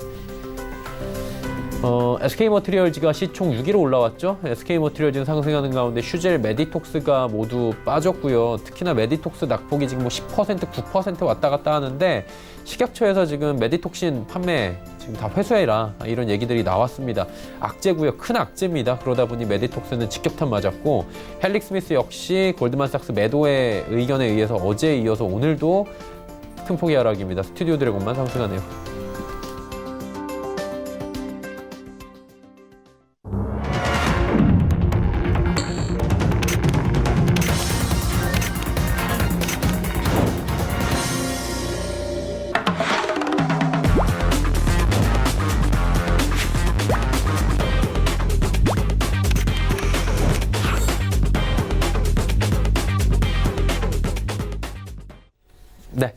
SK머티리얼즈가 시총 6위로 올라왔죠. SK머티리얼즈는 상승하는 가운데 슈젤, 메디톡스가 모두 빠졌고요. 특히나 메디톡스 낙폭이 지금 10%, 9% 왔다 갔다 하는데 식약처에서 지금 메디톡신 판매 지금 다 회수해라 이런 얘기들이 나왔습니다. 악재고요. 큰 악재입니다. 그러다 보니 메디톡스는 직격탄 맞았고 헬릭스미스 역시 골드만삭스 매도의 의견에 의해서 어제에 이어서 오늘도 큰 폭의 하락입니다. 스튜디오 드래곤만 상승하네요. 네,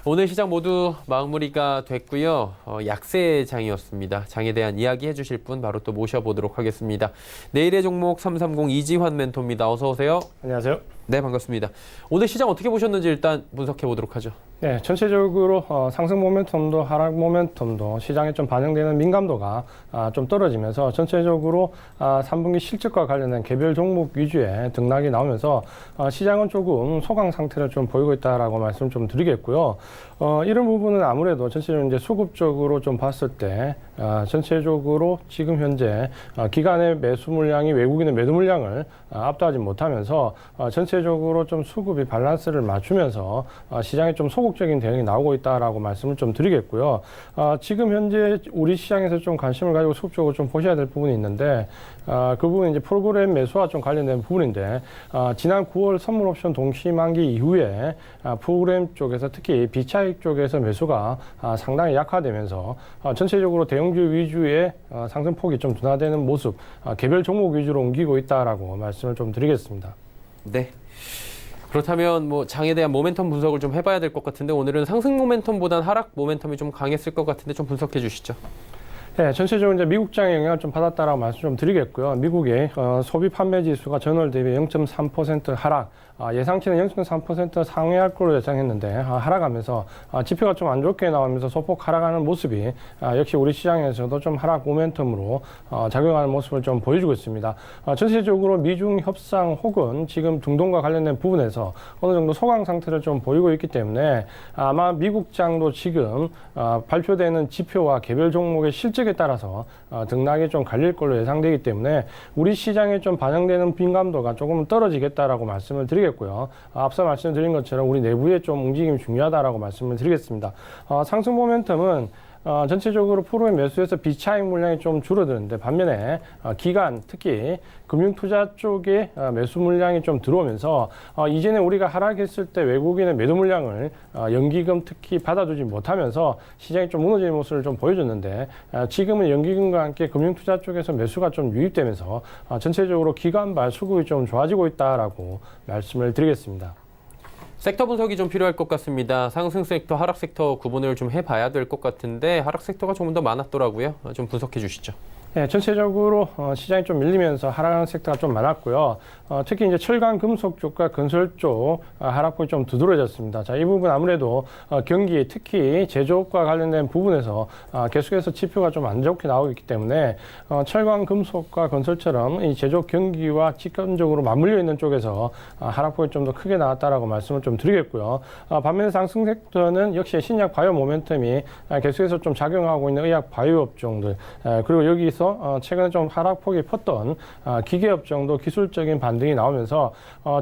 오늘 시장 모두 마무리가 됐고요. 약세장이었습니다. 장에 대한 이야기 해주실 분 바로 또 모셔보도록 하겠습니다. 내일의 종목 330 이지환 멘토입니다. 어서 오세요. 안녕하세요. 네, 반갑습니다. 오늘 시장 어떻게 보셨는지 일단 분석해 보도록 하죠. 네, 전체적으로 상승 모멘텀도 하락 모멘텀도 시장에 좀 반영되는 민감도가 좀 떨어지면서 전체적으로 3분기 실적과 관련된 개별 종목 위주의 등락이 나오면서 시장은 조금 소강 상태를 좀 보이고 있다라고 말씀 좀 드리겠고요. 이런 부분은 아무래도 전체적으로 이제 수급적으로 좀 봤을 때 전체적으로 지금 현재 기관의 매수 물량이 외국인의 매도 물량을 압도하지 못하면서 전체적으로 좀 수급이 밸런스를 맞추면서 시장에 좀 소극적인 대응이 나오고 있다라고 말씀을 좀 드리겠고요. 지금 현재 우리 시장에서 좀 관심을 가지고 수급적으로 좀 보셔야 될 부분이 있는데 그 부분은 이제 프로그램 매수와 좀 관련된 부분인데 지난 9월 선물 옵션 동시 만기 이후에 프로그램 쪽에서 특히 비차익 쪽에서 매수가 상당히 약화되면서 전체적으로 대형주 위주의 상승폭이 좀 둔화되는 모습, 개별 종목 위주로 옮기고 있다라고 말씀을 좀 드리겠습니다. 네. 그렇다면 뭐 장에 대한 모멘텀 분석을 좀 해봐야 될 것 같은데 오늘은 상승 모멘텀보단 하락 모멘텀이 좀 강했을 것 같은데 좀 분석해 주시죠. 네, 전체적으로 이제 미국장의 영향을 좀 받았다라고 말씀 좀 드리겠고요. 미국의 소비 판매 지수가 전월 대비 0.3% 하락, 예상치는 0.3% 상회할 걸로 예상했는데 하락하면서 지표가 좀 안 좋게 나오면서 소폭 하락하는 모습이 역시 우리 시장에서도 좀 하락 모멘텀으로 작용하는 모습을 좀 보여주고 있습니다. 전체적으로 미중 협상 혹은 지금 중동과 관련된 부분에서 어느 정도 소강 상태를 좀 보이고 있기 때문에 아마 미국장도 지금 발표되는 지표와 개별 종목의 실적에 따라서 등락이 좀 갈릴 걸로 예상되기 때문에 우리 시장에 좀 반영되는 민감도가 조금 떨어지겠다라고 말씀을 드리겠고요. 앞서 말씀드린 것처럼 우리 내부에 좀 움직임이 중요하다라고 말씀을 드리겠습니다. 상승 모멘텀은 전체적으로 프로의 매수에서 비차익 물량이 좀 줄어드는데 반면에 기관 특히 금융투자 쪽에 매수 물량이 좀 들어오면서 이전에 우리가 하락했을 때 외국인의 매도 물량을 연기금 특히 받아주지 못하면서 시장이 좀 무너지는 모습을 좀 보여줬는데 지금은 연기금과 함께 금융투자 쪽에서 매수가 좀 유입되면서 전체적으로 기관발 수급이 좀 좋아지고 있다라고 말씀을 드리겠습니다. 섹터 분석이 좀 필요할 것 같습니다. 상승 섹터, 하락 섹터 구분을 좀 해봐야 될 것 같은데 하락 섹터가 조금 더 많았더라고요. 좀 분석해 주시죠. 네, 전체적으로 시장이 좀 밀리면서 하락하는 섹터가 좀 많았고요. 특히 이제 철강 금속 쪽과 건설 쪽 하락폭이 좀 두드러졌습니다. 자, 이 부분 아무래도 경기 특히 제조업과 관련된 부분에서 계속해서 지표가 좀 안 좋게 나오고 있기 때문에 철강 금속과 건설처럼 이 제조업 경기와 직접적으로 맞물려 있는 쪽에서 하락폭이 좀 더 크게 나왔다라고 말씀을 좀 드리겠고요. 반면에 상승 섹터는 역시 신약 바이오 모멘텀이 계속해서 좀 작용하고 있는 의약 바이오 업종들 그리고 여기서 최근에 좀 하락폭이 컸던 기계업종도 기술적인 반등이 나오면서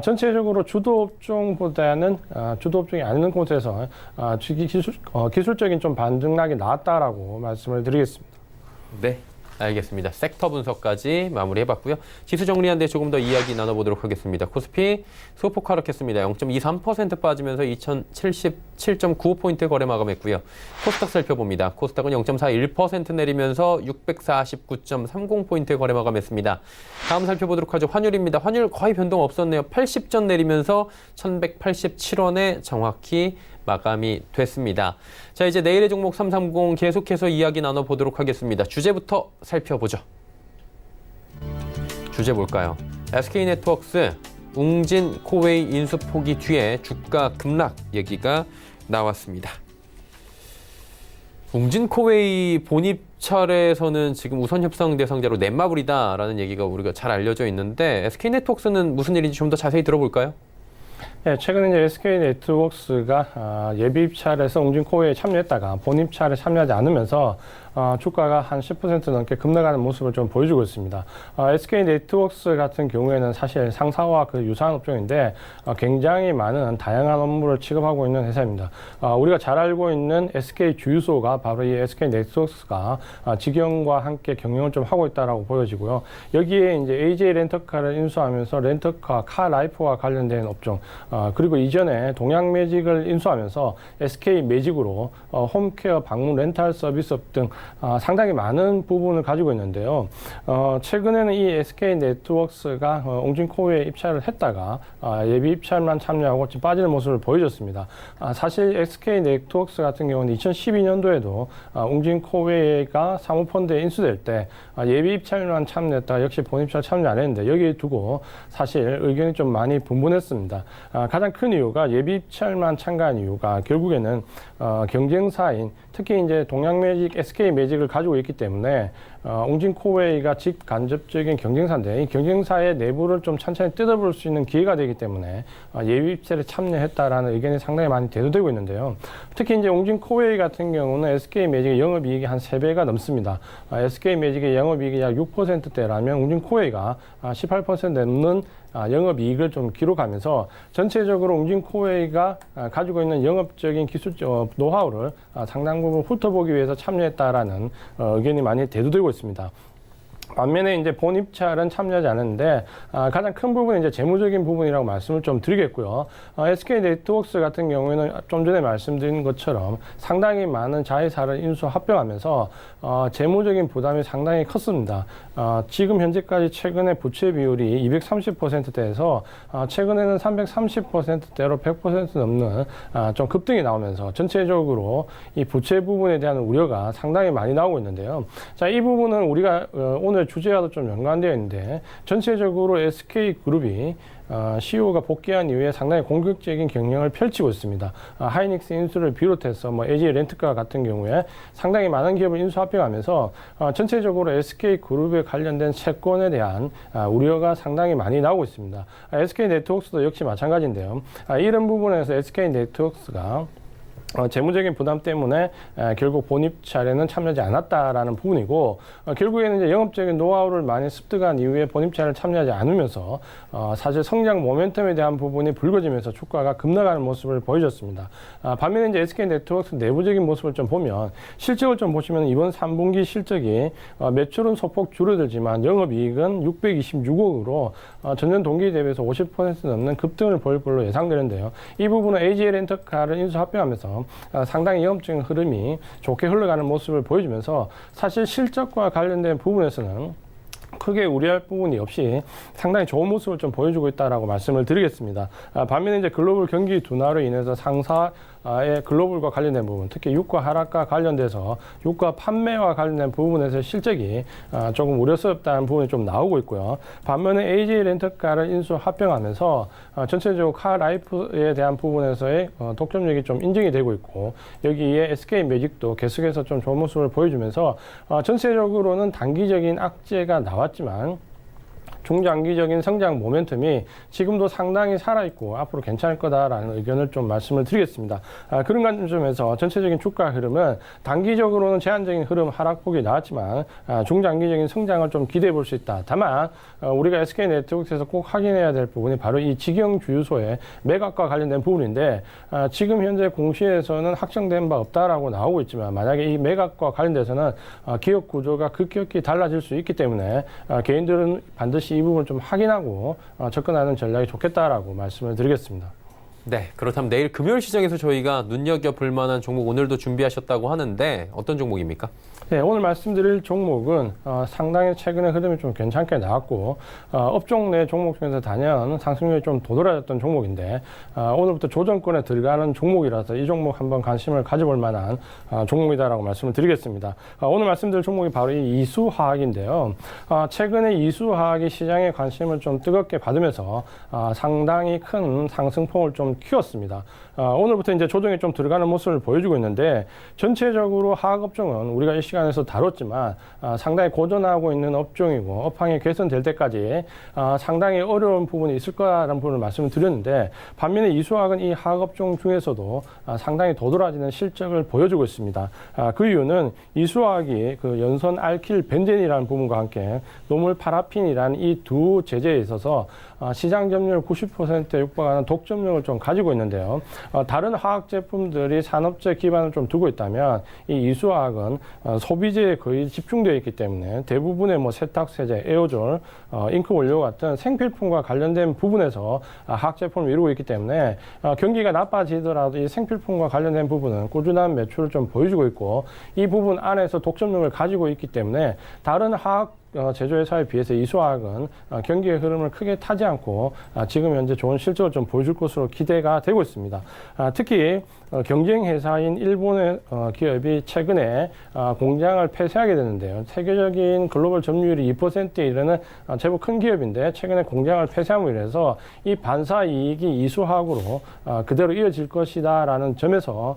전체적으로 주도업종보다는 주도업종이 아닌 곳에서 기술적인 좀 반등락이 나왔다라고 말씀을 드리겠습니다. 네, 알겠습니다. 섹터 분석까지 마무리해봤고요. 지수 정리한 데 조금 더 이야기 나눠보도록 하겠습니다. 코스피 소폭 하락했습니다. 0.23% 빠지면서 2077.95포인트 거래 마감했고요. 코스닥 살펴봅니다. 코스닥은 0.41% 내리면서 649.30포인트 거래 마감했습니다. 다음 살펴보도록 하죠. 환율입니다. 환율 거의 변동 없었네요. 80전 내리면서 1187원에 정확히 마감이 됐습니다. 자, 이제 내일의 종목 330 계속해서 이야기 나눠보도록 하겠습니다. 주제부터 살펴보죠. 주제 볼까요? SK네트워크스 웅진 코웨이 인수 포기 뒤에 주가 급락 얘기가 나왔습니다. 웅진 코웨이 본입 차례에서는 지금 우선 협상 대상자로 넷마블이다라는 얘기가 우리가 잘 알려져 있는데 SK네트워크스는 무슨 일인지 좀 더 자세히 들어볼까요? 네, 최근에 이제 SK네트워크스가 예비 입찰에서 웅진 코웨이에 참여했다가 본 입찰에 참여하지 않으면서 주가가 한 10% 넘게 급락하는 모습을 좀 보여주고 있습니다. SK네트워크스 같은 경우에는 사실 상사와 그 유사한 업종인데 굉장히 많은 다양한 업무를 취급하고 있는 회사입니다. 우리가 잘 알고 있는 SK 주유소가 바로 이 SK네트워크스가 직영과 함께 경영을 좀 하고 있다라고 보여지고요. 여기에 이제 AJ 렌터카를 인수하면서 렌터카, 카라이프와 관련된 업종 그리고 이전에 동양매직을 인수하면서 SK매직으로 홈케어, 방문 렌탈 서비스업 등 상당히 많은 부분을 가지고 있는데요. 최근에는 이 SK네트워크스가 웅진 코웨이에 입찰을 했다가 예비 입찰만 참여하고 지금 빠지는 모습을 보여줬습니다. 사실 SK네트워크스 같은 경우는 2012년도에도 웅진 코웨이가 사모펀드에 인수될 때 예비 입찰만 참여했다가 역시 본 입찰 참여 안 했는데 여기에 두고 사실 의견이 좀 많이 분분했습니다. 가장 큰 이유가 예비 입찰만 참가한 이유가 결국에는 경쟁사인 특히 이제 동양매직, SK매직을 가지고 있기 때문에 웅진 코웨이가 직간접적인 경쟁사인데 이 경쟁사의 내부를 좀 천천히 뜯어볼 수 있는 기회가 되기 때문에 예비 입찰에 참여했다라는 의견이 상당히 많이 대두되고 있는데요. 특히 이제 웅진 코웨이 같은 경우는 SK매직의 영업이익이 한 3배가 넘습니다. SK매직의 영업이익이 약 6%대라면 웅진 코웨이가 18% 넘는 영업이익을 좀 기록하면서 전체적으로 웅진 코웨이가 가지고 있는 영업적인 기술적 노하우를 상당 부분 훑어보기 위해서 참여했다라는 의견이 많이 대두되고 있습니다. 반면에 이제 본 입찰은 참여하지 않았는데 가장 큰 부분은 이제 재무적인 부분이라고 말씀을 좀 드리겠고요. SK네트워크스 같은 경우에는 좀 전에 말씀드린 것처럼 상당히 많은 자회사를 인수 합병하면서 재무적인 부담이 상당히 컸습니다. 지금 현재까지 최근에 부채 비율이 230%대에서 최근에는 330%대로 100% 넘는 좀 급등이 나오면서 전체적으로 이 부채 부분에 대한 우려가 상당히 많이 나오고 있는데요. 자, 이 부분은 우리가 오늘 주제와도 좀 연관되어 있는데 전체적으로 SK그룹이 CEO가 복귀한 이후에 상당히 공격적인 경영을 펼치고 있습니다. 하이닉스 인수를 비롯해서 LG 렌트카 같은 경우에 상당히 많은 기업을 인수 합병하면서 전체적으로 SK그룹에 관련된 채권에 대한 우려가 상당히 많이 나오고 있습니다. SK네트워크스도 역시 마찬가지인데요. 이런 부분에서 SK네트워크스가 재무적인 부담 때문에 결국 본입찰에는 참여하지 않았다라는 부분이고 결국에는 이제 영업적인 노하우를 많이 습득한 이후에 본입찰을 참여하지 않으면서 사실 성장 모멘텀에 대한 부분이 불거지면서 주가가 급락하는 모습을 보여줬습니다. 반면에 이제 SK네트워크스 내부적인 모습을 좀 보면 실적을 좀 보시면 이번 3분기 실적이 매출은 소폭 줄어들지만 영업이익은 626억으로 전년 동기 대비해서 50% 넘는 급등을 보일 걸로 예상되는데요. 이 부분은 AJ 렌터카를 인수 합병하면서 상당히 영업적인 흐름이 좋게 흘러가는 모습을 보여주면서 사실 실적과 관련된 부분에서는 크게 우려할 부분이 없이 상당히 좋은 모습을 좀 보여주고 있다라고 말씀을 드리겠습니다. 반면에 이제 글로벌 경기 둔화로 인해서 상사의 글로벌과 관련된 부분, 특히 유가 하락과 관련돼서 유가 판매와 관련된 부분에서 실적이 조금 우려스럽다는 부분이 좀 나오고 있고요. 반면에 AJ 렌터카를 인수 합병하면서 전체적으로 카라이프에 대한 부분에서의 독점력이 좀 인정이 되고 있고 여기에 SK 매직도 계속해서 좀 좋은 모습을 보여주면서 전체적으로는 단기적인 악재가 나왔지만 중장기적인 성장 모멘텀이 지금도 상당히 살아있고 앞으로 괜찮을 거다라는 의견을 좀 말씀을 드리겠습니다. 그런 관점에서 전체적인 주가 흐름은 단기적으로는 제한적인 흐름 하락폭이 나왔지만 중장기적인 성장을 좀 기대해 볼 수 있다. 다만 우리가 SK네트워크에서 꼭 확인해야 될 부분이 바로 이 직영 주유소의 매각과 관련된 부분인데 지금 현재 공시에서는 확정된 바 없다라고 나오고 있지만 만약에 이 매각과 관련돼서는 기업 구조가 급격히 달라질 수 있기 때문에 개인들은 반드시 이 부분을 좀 확인하고 접근하는 전략이 좋겠다라고 말씀을 드리겠습니다. 네, 그렇다면 내일 금요일 시장에서 저희가 눈여겨볼 만한 종목 오늘도 준비하셨다고 하는데 어떤 종목입니까? 네, 오늘 말씀드릴 종목은 상당히 최근에 흐름이 좀 괜찮게 나왔고 업종 내 종목 중에서 단연 상승률이 좀 도드라졌던 종목인데 오늘부터 조정권에 들어가는 종목이라서 이 종목 한번 관심을 가져볼 만한 종목이다라고 말씀을 드리겠습니다. 오늘 말씀드릴 종목이 바로 이 이수화학인데요. 최근에 이수화학이 시장에 관심을 좀 뜨겁게 받으면서 상당히 큰 상승폭을 좀 키웠습니다. 오늘부터 이제 조정에 좀 들어가는 모습을 보여주고 있는데 전체적으로 화학업종은 우리가 이 시간에서 다뤘지만 상당히 고전하고 있는 업종이고 업황이 개선될 때까지 상당히 어려운 부분이 있을 거라는 부분을 말씀을 드렸는데 반면에 이수화학은 이 화학업종 중에서도 상당히 도드라지는 실적을 보여주고 있습니다. 그 이유는 이수화학이 그 연선 알킬 벤젠이라는 부분과 함께 노물 파라핀이라는 이 두 제재에 있어서 시장 점유율 90%에 육박하는 독점력을 좀 가지고 있는데요. 다른 화학 제품들이 산업재 기반을 좀 두고 있다면 이 이수화학은 소비재에 거의 집중되어 있기 때문에 대부분의 뭐 세탁세제, 에어졸, 잉크 원료 같은 생필품과 관련된 부분에서 화학 제품을 이루고 있기 때문에 경기가 나빠지더라도 이 생필품과 관련된 부분은 꾸준한 매출을 좀 보여주고 있고 이 부분 안에서 독점력을 가지고 있기 때문에 다른 화학 제조회사에 비해서 이수화학은 경기의 흐름을 크게 타지 않고 지금 현재 좋은 실적을 좀 보여줄 것으로 기대가 되고 있습니다. 특히 경쟁회사인 일본의 기업이 최근에 공장을 폐쇄하게 되는데요. 세계적인 글로벌 점유율이 2%에 이르는 제법 큰 기업인데 최근에 공장을 폐쇄함으로 인해서 이 반사 이익이 이수화학으로 그대로 이어질 것이다라는 점에서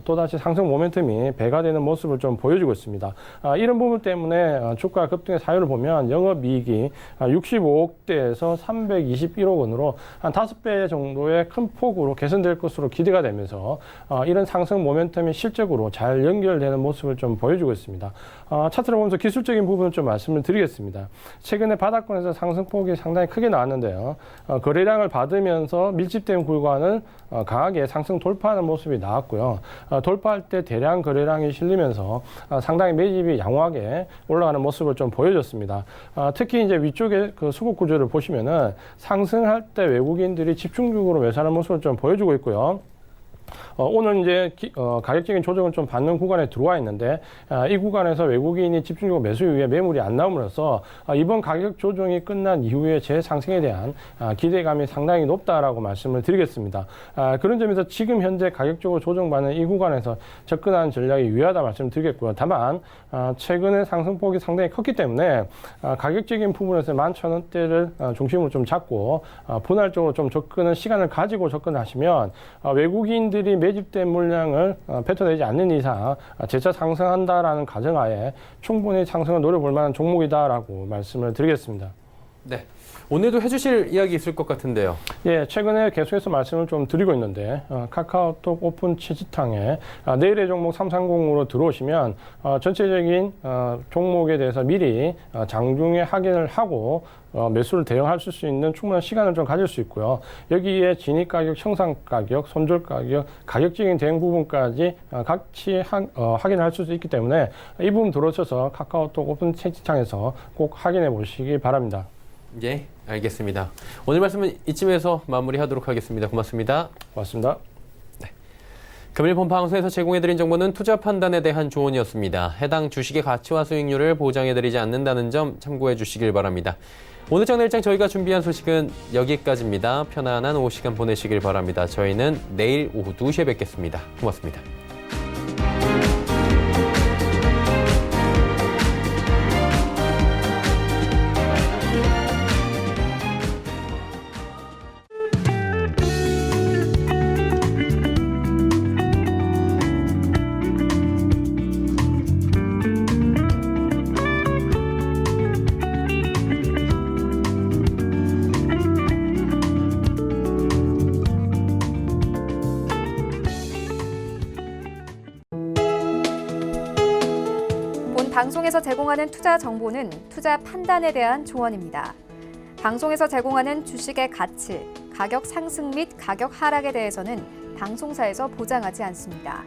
또다시 상승 모멘텀이 배가 되는 모습을 좀 보여주고 있습니다. 이런 부분 때문에 주가 급등의 사유를 보면 영업이익이 65억대에서 321억 원으로 한 5배 정도의 큰 폭으로 개선될 것으로 기대가 되면서 이런 상승 모멘텀이 실적으로 잘 연결되는 모습을 좀 보여주고 있습니다. 차트를 보면서 기술적인 부분을 좀 말씀을 드리겠습니다. 최근에 바닥권에서 상승폭이 상당히 크게 나왔는데요. 거래량을 받으면서 밀집된 구간을 강하게 상승 돌파하는 모습이 나왔고요. 돌파할 때 대량 거래량이 실리면서 상당히 매집이 양호하게 올라가는 모습을 좀 보여줬습니다. 드렸습니다. 특히 이제 위쪽에 그 수급 구조를 보시면은 상승할 때 외국인들이 집중적으로 매수하는 모습을 좀 보여주고 있고요. 오늘 이제 가격적인 조정을 좀 받는 구간에 들어와 있는데 이 구간에서 외국인이 집중적으로 매수 이후에 매물이 안 나옴으로써 이번 가격 조정이 끝난 이후에 재상승에 대한 기대감이 상당히 높다라고 말씀을 드리겠습니다. 그런 점에서 지금 현재 가격적으로 조정받는 이 구간에서 접근하는 전략이 유효하다 말씀드리겠고요. 다만 최근에 상승폭이 상당히 컸기 때문에 가격적인 부분에서 11,000원대를 중심으로 좀 잡고 분할적으로 좀 접근은 시간을 가지고 접근하시면 외국인들이 매집된 물량을 뱉어내지 않는 이상 재차 상승한다라는 가정하에 충분히 상승을 노려볼 만한 종목이다라고 말씀을 드리겠습니다. 네. 오늘도 해주실 이야기 있을 것 같은데요. 예, 최근에 계속해서 말씀을 좀 드리고 있는데 카카오톡 오픈 채팅창에 내일의 종목 330으로 들어오시면 전체적인 종목에 대해서 미리 장중에 확인을 하고 매수를 대응할 수 있는 충분한 시간을 좀 가질 수 있고요. 여기에 진입 가격, 형상 가격, 손절 가격, 가격적인 대응 부분까지 같이 확인을 할 수 있기 때문에 이 부분 들어오셔서 카카오톡 오픈 채팅창에서 꼭 확인해 보시기 바랍니다. 예, 알겠습니다. 오늘 말씀은 이쯤에서 마무리하도록 하겠습니다. 고맙습니다. 고맙습니다. 금일 본 방송에서 제공해드린 정보는 투자 판단에 대한 조언이었습니다. 해당 주식의 가치와 수익률을 보장해드리지 않는다는 점 참고해 주시길 바랍니다. 오늘 장내일장 저희가 준비한 소식은 여기까지입니다. 편안한 오후 시간 보내시길 바랍니다. 저희는 내일 오후 2시에 뵙겠습니다. 고맙습니다. 방송에서 제공하는 투자 정보는 투자 판단에 대한 조언입니다. 방송에서 제공하는 주식의 가치, 가격 상승 및 가격 하락에 대해서는 방송사에서 보장하지 않습니다.